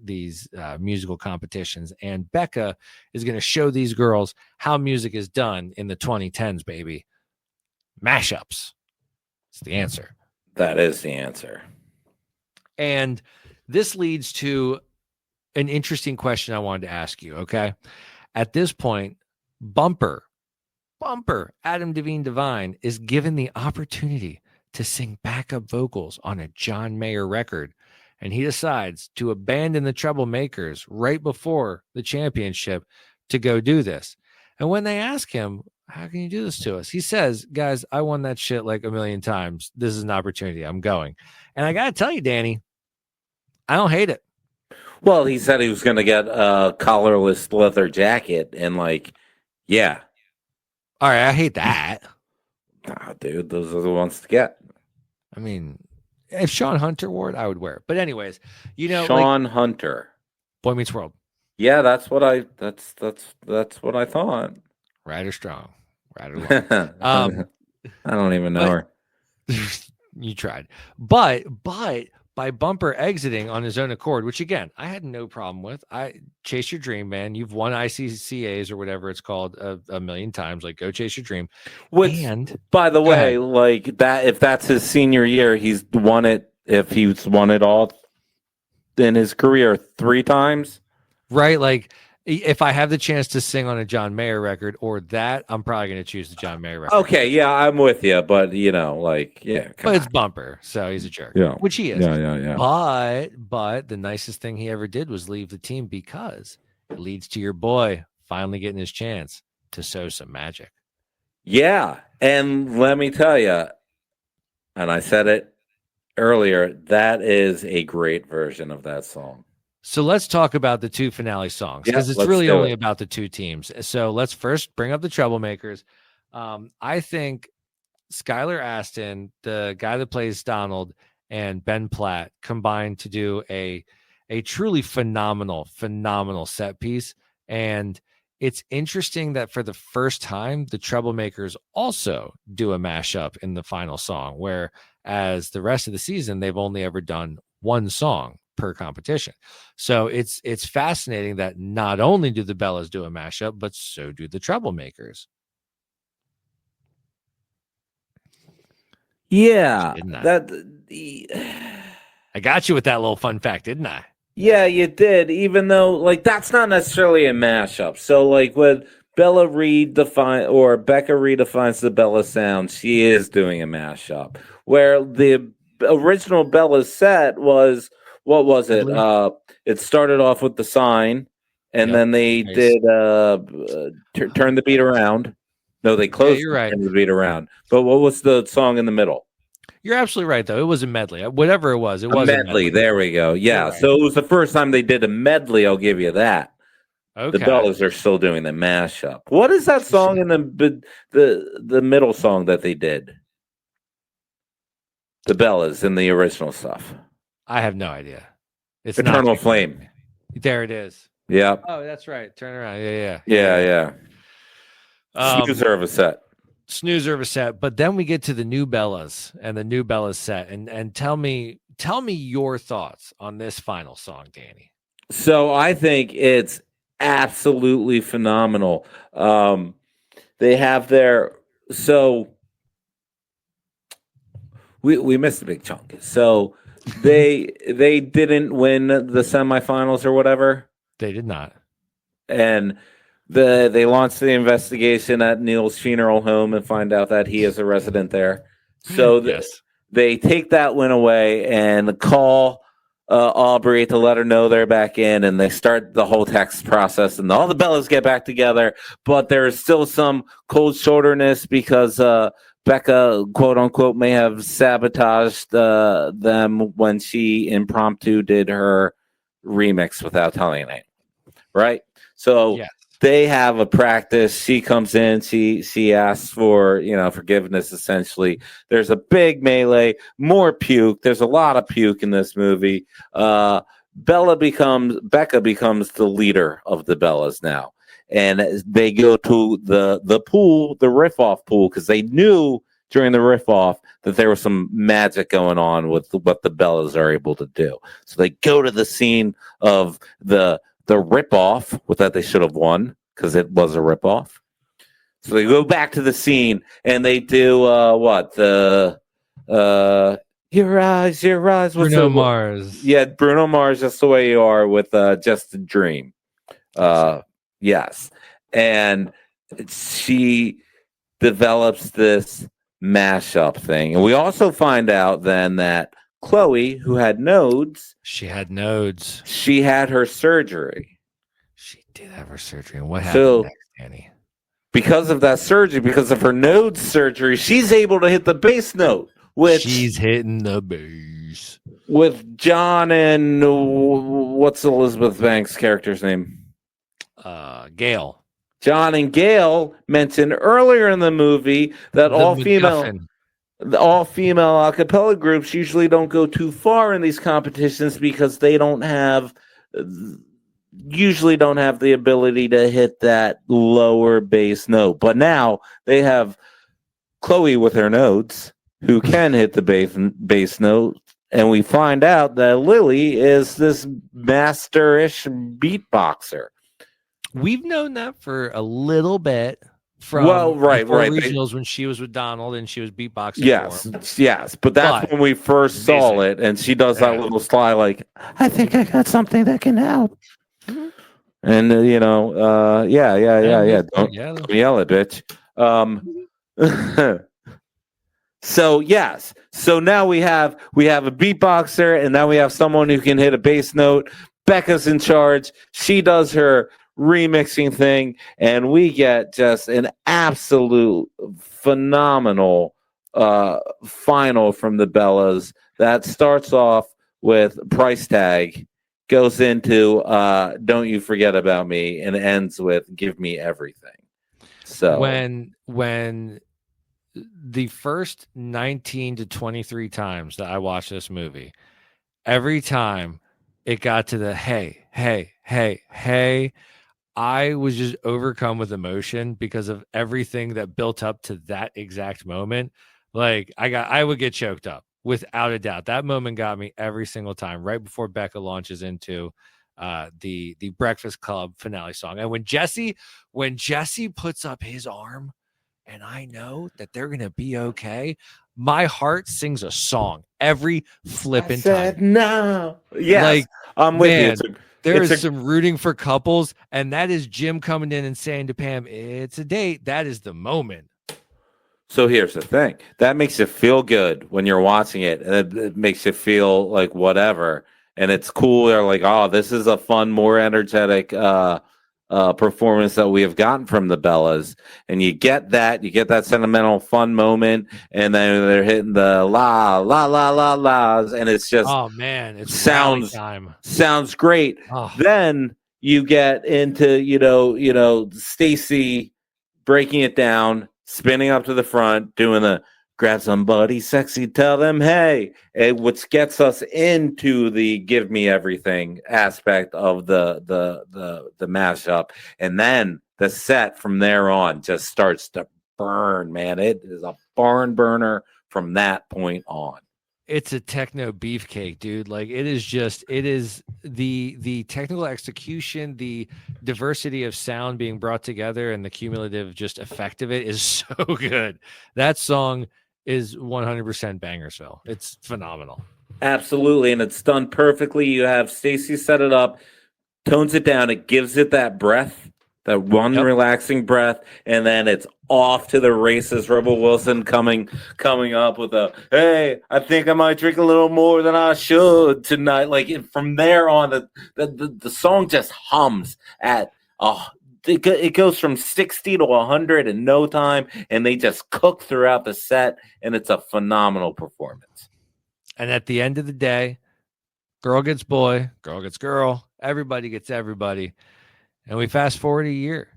Speaker 2: musical competitions. And Becca is going to show these girls how music is done in the 2010s, baby. Mashups. It's the answer.
Speaker 4: That is the answer.
Speaker 2: And this leads to an interesting question I wanted to ask you. Okay. At this point, Bumper, Adam Devine Divine is given the opportunity to sing backup vocals on a John Mayer record. And he decides to abandon the Troublemakers right before the championship to go do this. And when they ask him, how can you do this to us? He says, guys, I won that shit like a million times. This is an opportunity. I'm going. And I got to tell you, Danny, I don't hate it.
Speaker 4: Well, he said he was going to get a collarless leather jacket and yeah.
Speaker 2: All right. I hate that.
Speaker 4: Nah, dude, those are the ones to get.
Speaker 2: I mean, if Sean Hunter wore it, I would wear it. But anyways,
Speaker 4: Sean Hunter,
Speaker 2: Boy Meets World.
Speaker 4: Yeah, that's what I thought.
Speaker 2: Right or strong, right or long.
Speaker 4: I don't even know her.
Speaker 2: You tried, but by Bumper exiting on his own accord, which again I had no problem with. I chase your dream, man. You've won ICCAs or whatever it's called a million times. Like, go chase your dream. And
Speaker 4: by the way, like that, if that's his senior year, he's won it. If he's won it all in his career 3 times,
Speaker 2: right? Like, if I have the chance to sing on a John Mayer record or that, I'm probably going to choose the John Mayer record.
Speaker 4: Okay, yeah, I'm with you, but but
Speaker 2: it's Bumper, so he's a jerk, which he is.
Speaker 4: Yeah.
Speaker 2: But the nicest thing he ever did was leave the team because it leads to your boy finally getting his chance to sow some magic.
Speaker 4: Yeah, and let me tell you, and I said it earlier, that is a great version of that song.
Speaker 2: So let's talk about the 2 finale songs because it's really only about the 2 teams. So let's first bring up the Troublemakers. I think Skylar Aston, the guy that plays Donald, and Ben Platt combined to do a truly phenomenal set piece. And it's interesting that for the first time, the Troublemakers also do a mashup in the final song, whereas the rest of the season, they've only ever done 1 song per competition. So it's fascinating that not only do the Bellas do a mashup, but so do the Troublemakers.
Speaker 4: Yeah,
Speaker 2: I got you with that little fun fact, didn't I?
Speaker 4: Yeah, you did. Even though that's not necessarily a mashup. So when Becca redefines the Bella sound, she is doing a mashup. Where the original Bella set was. What was it? It started off with The Sign, and then they did Turn the Beat Around. No, they closed Turn the Beat Around. But what was the song in the middle?
Speaker 2: You're absolutely right, though. It was a medley. Whatever it was, was
Speaker 4: a medley. There we go. Yeah, right. So it was the first time they did a medley. I'll give you that. Okay. The Bellas are still doing the mashup. What is that song in the middle song that they did? The Bellas in the original stuff.
Speaker 2: I have no idea. It's
Speaker 4: Eternal Flame.
Speaker 2: There it is.
Speaker 4: Yeah.
Speaker 2: Oh, that's right. Turn around. Yeah.
Speaker 4: Snoozer of a set.
Speaker 2: Snoozer of a set. But then we get to the new Bellas and the new Bellas set. And tell me your thoughts on this final song, Danny.
Speaker 4: So I think it's absolutely phenomenal. They have their we missed a big chunk. So they didn't win the semifinals or whatever.
Speaker 2: They did not.
Speaker 4: And they launched the investigation at Neil's funeral home and find out that he is a resident there. So
Speaker 2: Yes.
Speaker 4: They take that win away and call Aubrey to let her know they're back in, and they start the whole text process, and all the Bellas get back together. But there is still some cold shoulderness because Becca, quote unquote, may have sabotaged them when she impromptu did her remix without telling anyone. Right? So
Speaker 2: Yes.
Speaker 4: they have a practice. She comes in. She asks for forgiveness. Essentially, there's a big melee, more puke. There's a lot of puke in this movie. Becca becomes the leader of the Bellas now, and they go to the pool, the riff off pool, because they knew during the riff off that there was some magic going on with what the Bellas are able to do. So they go to the scene of the rip-off with that they should have won because it was a rip-off. So they go back to the scene and they do your eyes.
Speaker 2: Bruno Mars.
Speaker 4: Yeah, Bruno Mars, Just the Way You Are with Just a Dream. Yes. And she develops this mashup thing. And we also find out then that Chloe, who had nodes.
Speaker 2: She had nodes.
Speaker 4: She had her surgery.
Speaker 2: She did have her surgery. And what happened next, Danny?
Speaker 4: Because of that surgery, because of her node surgery, she's able to hit the bass note.
Speaker 2: She's hitting the bass.
Speaker 4: With John and what's Elizabeth Banks' character's name?
Speaker 2: Gail.
Speaker 4: John and Gail mentioned earlier in the movie that all female a cappella groups usually don't go too far in these competitions because they usually don't have the ability to hit that lower bass note. But now they have Chloe with her notes who can hit the bass note, and we find out that Lily is this master-ish beatboxer.
Speaker 2: We've known that for a little bit. From
Speaker 4: right.
Speaker 2: regionals when she was with Donald and she was beatboxing.
Speaker 4: Yes, but that's when we first saw it, and she does that little sly, like, I think I got something that can help. Mm-hmm. And Don't yell it, bitch. So yes, so now we have a beatboxer, and now we have someone who can hit a bass note. Becca's in charge. She does her remixing thing, and we get just an absolute phenomenal final from the Bellas that starts off with Price Tag, goes into Don't You Forget About Me, and ends with Give Me Everything. So
Speaker 2: when the first 19 to 23 times that I watched this movie, every time it got to the hey, I was just overcome with emotion because of everything that built up to that exact moment. Like I would get choked up without a doubt. That moment got me every single time, right before Becca launches into the Breakfast Club finale song. And when Jesse puts up his arm and I know that they're going to be okay, my heart sings a song every flipping time.
Speaker 4: No. Yes.
Speaker 2: Like,
Speaker 4: I'm with you.
Speaker 2: There is some rooting for couples, and that is Jim coming in and saying to Pam, it's a date. That is the moment.
Speaker 4: So here's the thing. That makes you feel good when you're watching it. And it makes you feel like whatever. And it's cool. They're like, oh, this is a fun, more energetic performance that we have gotten from the Bellas. And you get that sentimental, fun moment. And then they're hitting the la, la, la, la, la's. And it's just,
Speaker 2: oh man, it
Speaker 4: sounds great.
Speaker 2: Oh.
Speaker 4: Then you get into, Stacy breaking it down, spinning up to the front, doing the grab somebody sexy, tell them, hey, which gets us into the give me everything aspect of the mashup. And then the set from there on just starts to burn, man. It is a barn burner from that point on.
Speaker 2: It's a techno beefcake, dude. Like it is the technical execution, the diversity of sound being brought together, and the cumulative just effect of it is so good. That song is 100% Bangersville. It's phenomenal.
Speaker 4: Absolutely, and it's done perfectly. You have Stacey set it up, tones it down, it gives it that breath, that one relaxing breath, and then it's off to the races. Rebel Wilson coming up with a, hey, I think I might drink a little more than I should tonight. Like from there on, the song just hums at it goes from 60 to 100 in no time, and they just cook throughout the set, and it's a phenomenal performance.
Speaker 2: And at the end of the day, girl gets boy, girl gets girl, everybody gets everybody. And we fast forward a year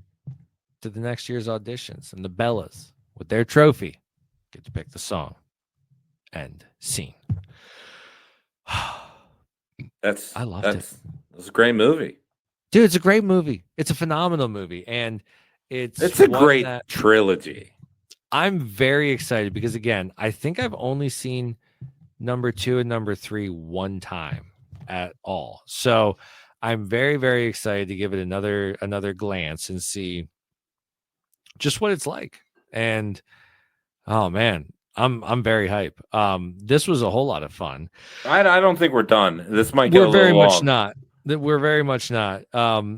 Speaker 2: to the next year's auditions, and the Bellas, with their trophy, get to pick the song. End scene. I loved it.
Speaker 4: It's a great movie.
Speaker 2: Dude, it's a great movie. It's a phenomenal movie. And it's
Speaker 4: a great trilogy.
Speaker 2: I'm very excited because, again, I think I've only seen number 2 and number 3 one time at all. So I'm very, very excited to give it another glance and see just what it's like. And oh man, I'm very hype. This was a whole lot of fun.
Speaker 4: I don't think we're done. This might get a little long.
Speaker 2: We're very much not.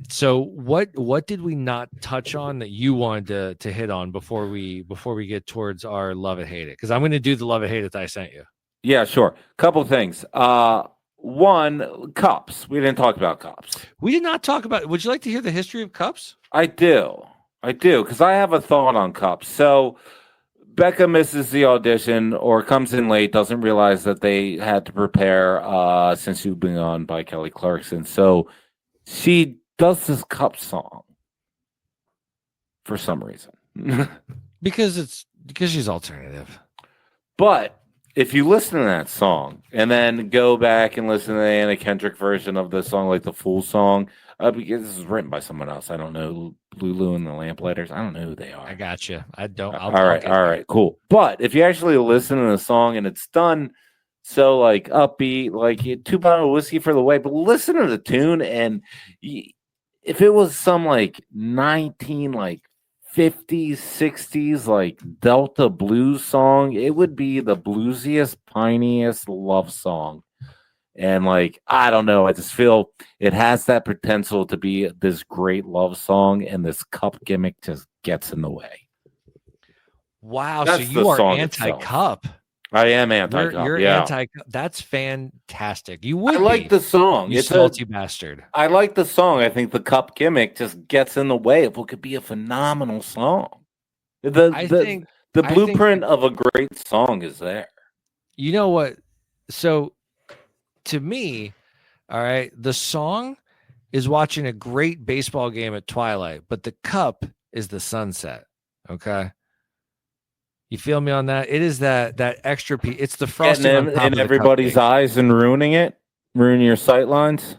Speaker 2: So what did we not touch on that you wanted to hit on before we get towards our love it hate it? Because I'm going to do the love it hate it that I sent you.
Speaker 4: Yeah, sure. Couple things. One, cups. We didn't talk about cups.
Speaker 2: We did not talk about. Would you like to hear the history of cups?
Speaker 4: I do, because I have a thought on cups. So Becca misses the audition or comes in late, doesn't realize that they had to prepare since she'd been on by Kelly Clarkson. So she does this cup song for some reason.
Speaker 2: because she's alternative.
Speaker 4: But if you listen to that song and then go back and listen to the Anna Kendrick version of the song, like the full song, because this is written by someone else. I don't know, Lulu and the Lamplighters. I don't know who they are.
Speaker 2: I got you. I don't.
Speaker 4: All right, cool. But if you actually listen to the song and it's done so like upbeat, like 2 bottle of whiskey for the way, but listen to the tune, and if it was some like 50s, 60s, like Delta blues song, it would be the bluesiest, piniest love song. And like, I don't know, I just feel it has that potential to be this great love song, and this cup gimmick just gets in the way.
Speaker 2: Wow, so you are anti-cup.
Speaker 4: I am anti-cup.
Speaker 2: You're anti-cup. That's fantastic. You would.
Speaker 4: I like the song.
Speaker 2: You salty bastard.
Speaker 4: I like the song. I think the cup gimmick just gets in the way of what could be a phenomenal song. The blueprint of a great song is there.
Speaker 2: You know what? So to me, all right, the song is watching a great baseball game at twilight, but the cup is the sunset. Okay. You feel me on that? It is that extra piece. It's the frosting
Speaker 4: in everybody's eyes and ruining your sight lines.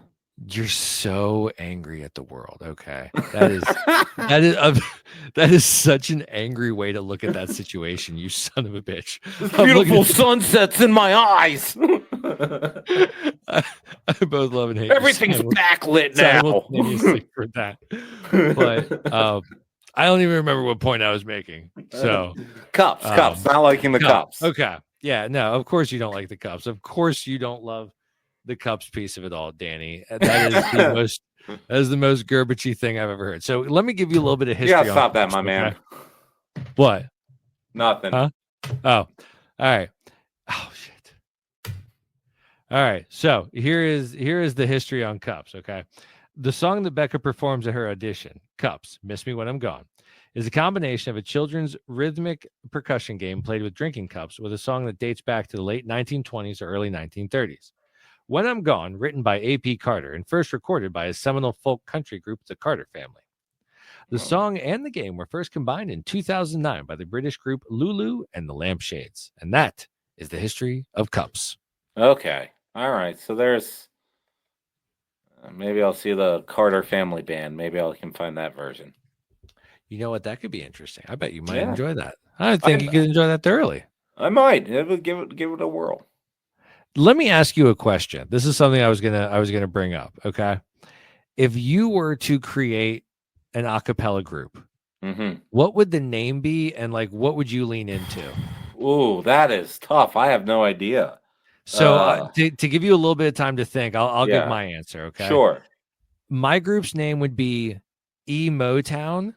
Speaker 2: You're so angry at the world. Okay, that is such an angry way to look at that situation. You son of a bitch!
Speaker 4: Beautiful sunsets in my eyes.
Speaker 2: I both love and hate.
Speaker 4: Everything's backlit now.
Speaker 2: For that, but I don't even remember what point I was making. So
Speaker 4: cups, not liking the cups.
Speaker 2: Okay. Yeah, no, of course you don't like the cups. Of course you don't love the cups piece of it all, Danny. That is the most Gerbichy thing I've ever heard. So let me give you a little bit of history.
Speaker 4: Yeah, stop that, my man.
Speaker 2: What?
Speaker 4: Nothing.
Speaker 2: Huh? Oh, all right. Oh shit. All right. So here is the history on cups. Okay. The song that Becca performs at her audition, Cups, Miss Me When I'm Gone, is a combination of a children's rhythmic percussion game played with drinking cups with a song that dates back to the late 1920s or early 1930s. When I'm Gone, written by A.P. Carter and first recorded by his seminal folk country group, the Carter Family. The song and the game were first combined in 2009 by the British group Lulu and the Lampshades. And that is the history of cups.
Speaker 4: Okay. All right. So there's maybe I'll see the Carter Family Band. Maybe I can find that version.
Speaker 2: You know what? That could be interesting. I bet you might
Speaker 4: Yeah.
Speaker 2: enjoy that. I think you could enjoy that thoroughly.
Speaker 4: I might. Give it a whirl.
Speaker 2: Let me ask you a question. This is something I was gonna bring up. Okay. If you were to create an a cappella group, what would the name be, and like what would you lean into?
Speaker 4: Ooh, that is tough. I have no idea.
Speaker 2: So to give you a little bit of time to think, I'll give
Speaker 4: Yeah.
Speaker 2: my answer. Okay.
Speaker 4: Sure.
Speaker 2: My group's name would be Emo Town,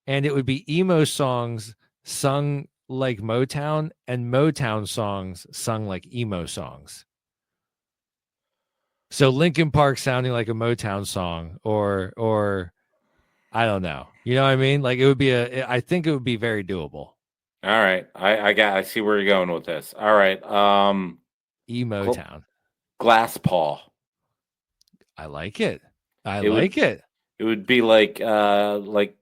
Speaker 2: and it would be emo songs sung like Motown and Motown songs sung like emo songs. So Linkin Park sounding like a Motown song, or I don't know. You know what I mean? Like it would be I think it would be very doable.
Speaker 4: All right. I see where you're going with this. All right.
Speaker 2: Emo Town.
Speaker 4: Glass Paw.
Speaker 2: I like it. I like it.
Speaker 4: It would be like hardcore,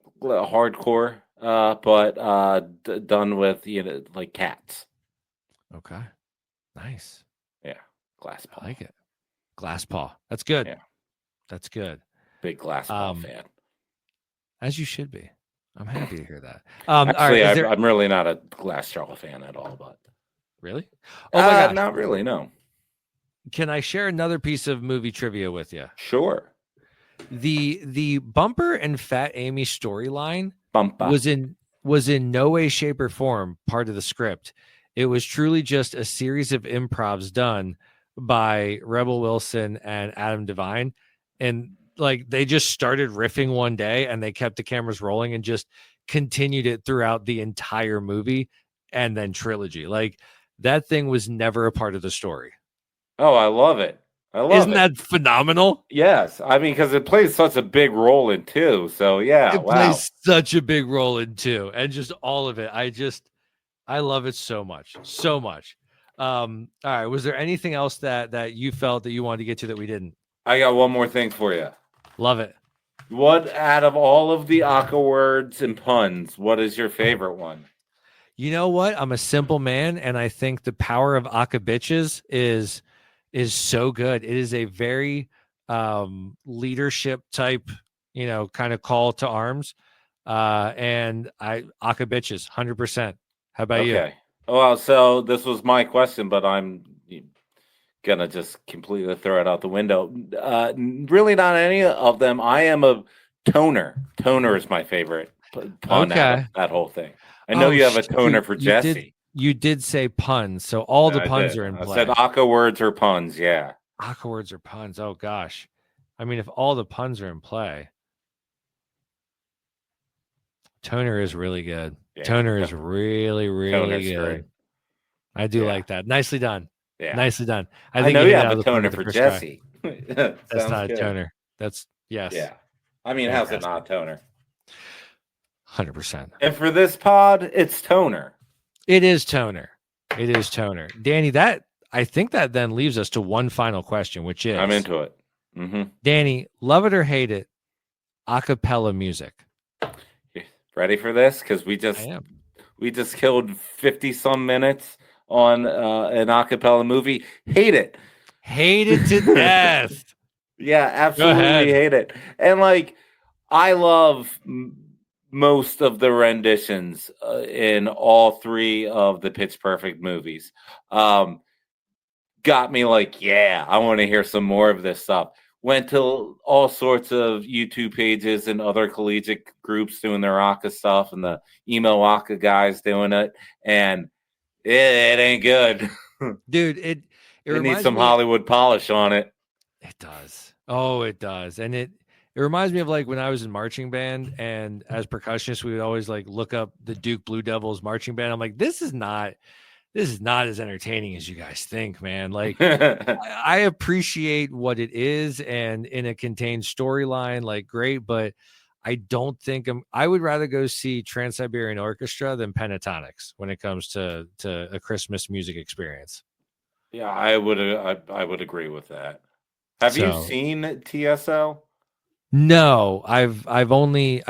Speaker 4: but done with like cats.
Speaker 2: Okay. Nice.
Speaker 4: Yeah. Glass Paw.
Speaker 2: I like it. Glass Paw. That's good.
Speaker 4: Yeah.
Speaker 2: That's good.
Speaker 4: Big Glass Paw fan.
Speaker 2: As you should be. I'm happy to hear that.
Speaker 4: Actually, I'm really not a Glass Jaw fan at all, but
Speaker 2: really? Oh my god.
Speaker 4: Not really, no.
Speaker 2: Can I share another piece of movie trivia with you?
Speaker 4: Sure.
Speaker 2: The Bumper and Fat Amy storyline was in no way, shape, or form part of the script. It was truly just a series of improvs done by Rebel Wilson and Adam Devine, and like they just started riffing one day and they kept the cameras rolling and just continued it throughout the entire movie and then trilogy. Like that thing was never a part of the story.
Speaker 4: Oh, I love it.
Speaker 2: Isn't that phenomenal?
Speaker 4: Yes. I mean, because it plays such a big role in 2. So yeah,
Speaker 2: it plays such a big role in 2, and just all of it. I love it so much. So much. All right. Was there anything else that you felt that you wanted to get to that we didn't?
Speaker 4: I got one more thing for you.
Speaker 2: Love it.
Speaker 4: What out of all of the Aka words and puns, what is your favorite one?
Speaker 2: You know what? I'm a simple man, and I think the power of Aka bitches is so good. It is a very leadership type, kind of call to arms. And Aka bitches 100%. How about you?
Speaker 4: Okay. Well, so this was my question, but I'm gonna just completely throw it out the window. Really not any of them. I am a toner. Toner is my favorite pun out of that whole thing. I know you have a toner for Jesse.
Speaker 2: You did say puns, so all the puns are in play.
Speaker 4: I said Aka words or puns, yeah.
Speaker 2: Aka words or puns. Oh gosh. I mean, if all the puns are in play, toner is really good. Yeah. Toner is really, really good. Great. I do like that. Nicely done. Yeah. Nicely done.
Speaker 4: I know you have a toner for Jesse.
Speaker 2: That's not good. A toner. That's yes.
Speaker 4: Yeah. I mean, how's it not a toner?
Speaker 2: 100%.
Speaker 4: And for this pod, it's toner.
Speaker 2: It is toner. It is toner. Danny, I think that then leaves us to one final question, which is
Speaker 4: I'm into it. Mm-hmm.
Speaker 2: Danny, love it or hate it, a cappella music.
Speaker 4: Ready for this? Because we just killed 50 some minutes on an a cappella movie. Hate it.
Speaker 2: Hate it to death.
Speaker 4: Yeah, absolutely hate it. And like, I love most of the renditions in all 3 of the Pitch Perfect movies. Got me like, yeah, I want to hear some more of this stuff. Went to all sorts of YouTube pages and other collegiate groups doing their Aka stuff, and the emo Aka guys doing it, and it ain't good.
Speaker 2: Dude, it
Speaker 4: needs some Hollywood polish on it.
Speaker 2: It does. Oh, it does. And it reminds me of like when I was in marching band, and as percussionists, we would always like look up the Duke Blue Devils marching band. I'm like, this is not as entertaining as you guys think, man. Like I appreciate what it is and in a contained storyline, like great, but I don't think I would rather go see Trans-Siberian Orchestra than Pentatonics when it comes to a Christmas music experience.
Speaker 4: Yeah, I would agree with that. Have you seen TSL?
Speaker 2: No, I've only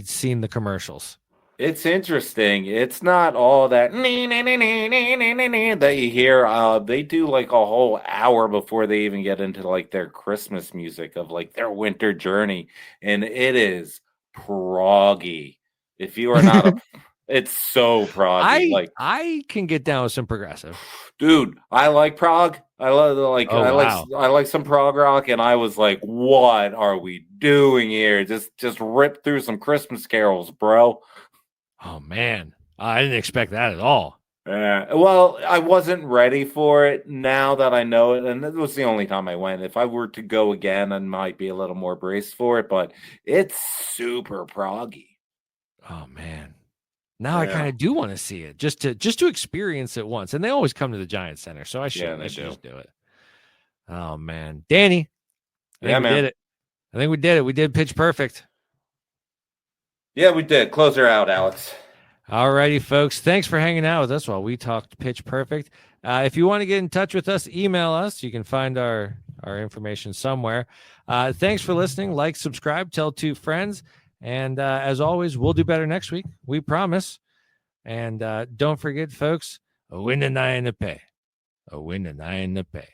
Speaker 2: seen the commercials.
Speaker 4: It's interesting. It's not all that that you hear. They do like a whole hour before they even get into like their Christmas music of like their winter journey, and it is proggy. If you are not a, it's so proggy. Like
Speaker 2: I can get down with some progressive.
Speaker 4: dude, I like prog. I love
Speaker 2: wow.
Speaker 4: I like some prog rock, and I was like, what are we doing here? Just rip through some Christmas carols, bro.
Speaker 2: Oh man, I didn't expect that at all.
Speaker 4: Well, I wasn't ready for it now that I know it, and that was the only time I went. If I were to go again, I might be a little more braced for it, but it's super proggy.
Speaker 2: Oh man. Now I kind of do want to see it just to experience it once. And they always come to the Giant Center, so I should just do it. Oh man. Danny. I think we did it. I think we did it. We did Pitch Perfect.
Speaker 4: Yeah, we did. Close her out, Alex.
Speaker 2: All righty, folks. Thanks for hanging out with us while we talked Pitch Perfect. If you want to get in touch with us, email us. You can find our information somewhere. Thanks for listening. Like, subscribe, tell 2 friends. And as always, we'll do better next week. We promise. And don't forget, folks, a win and 9 to pay. A win and 9 to pay.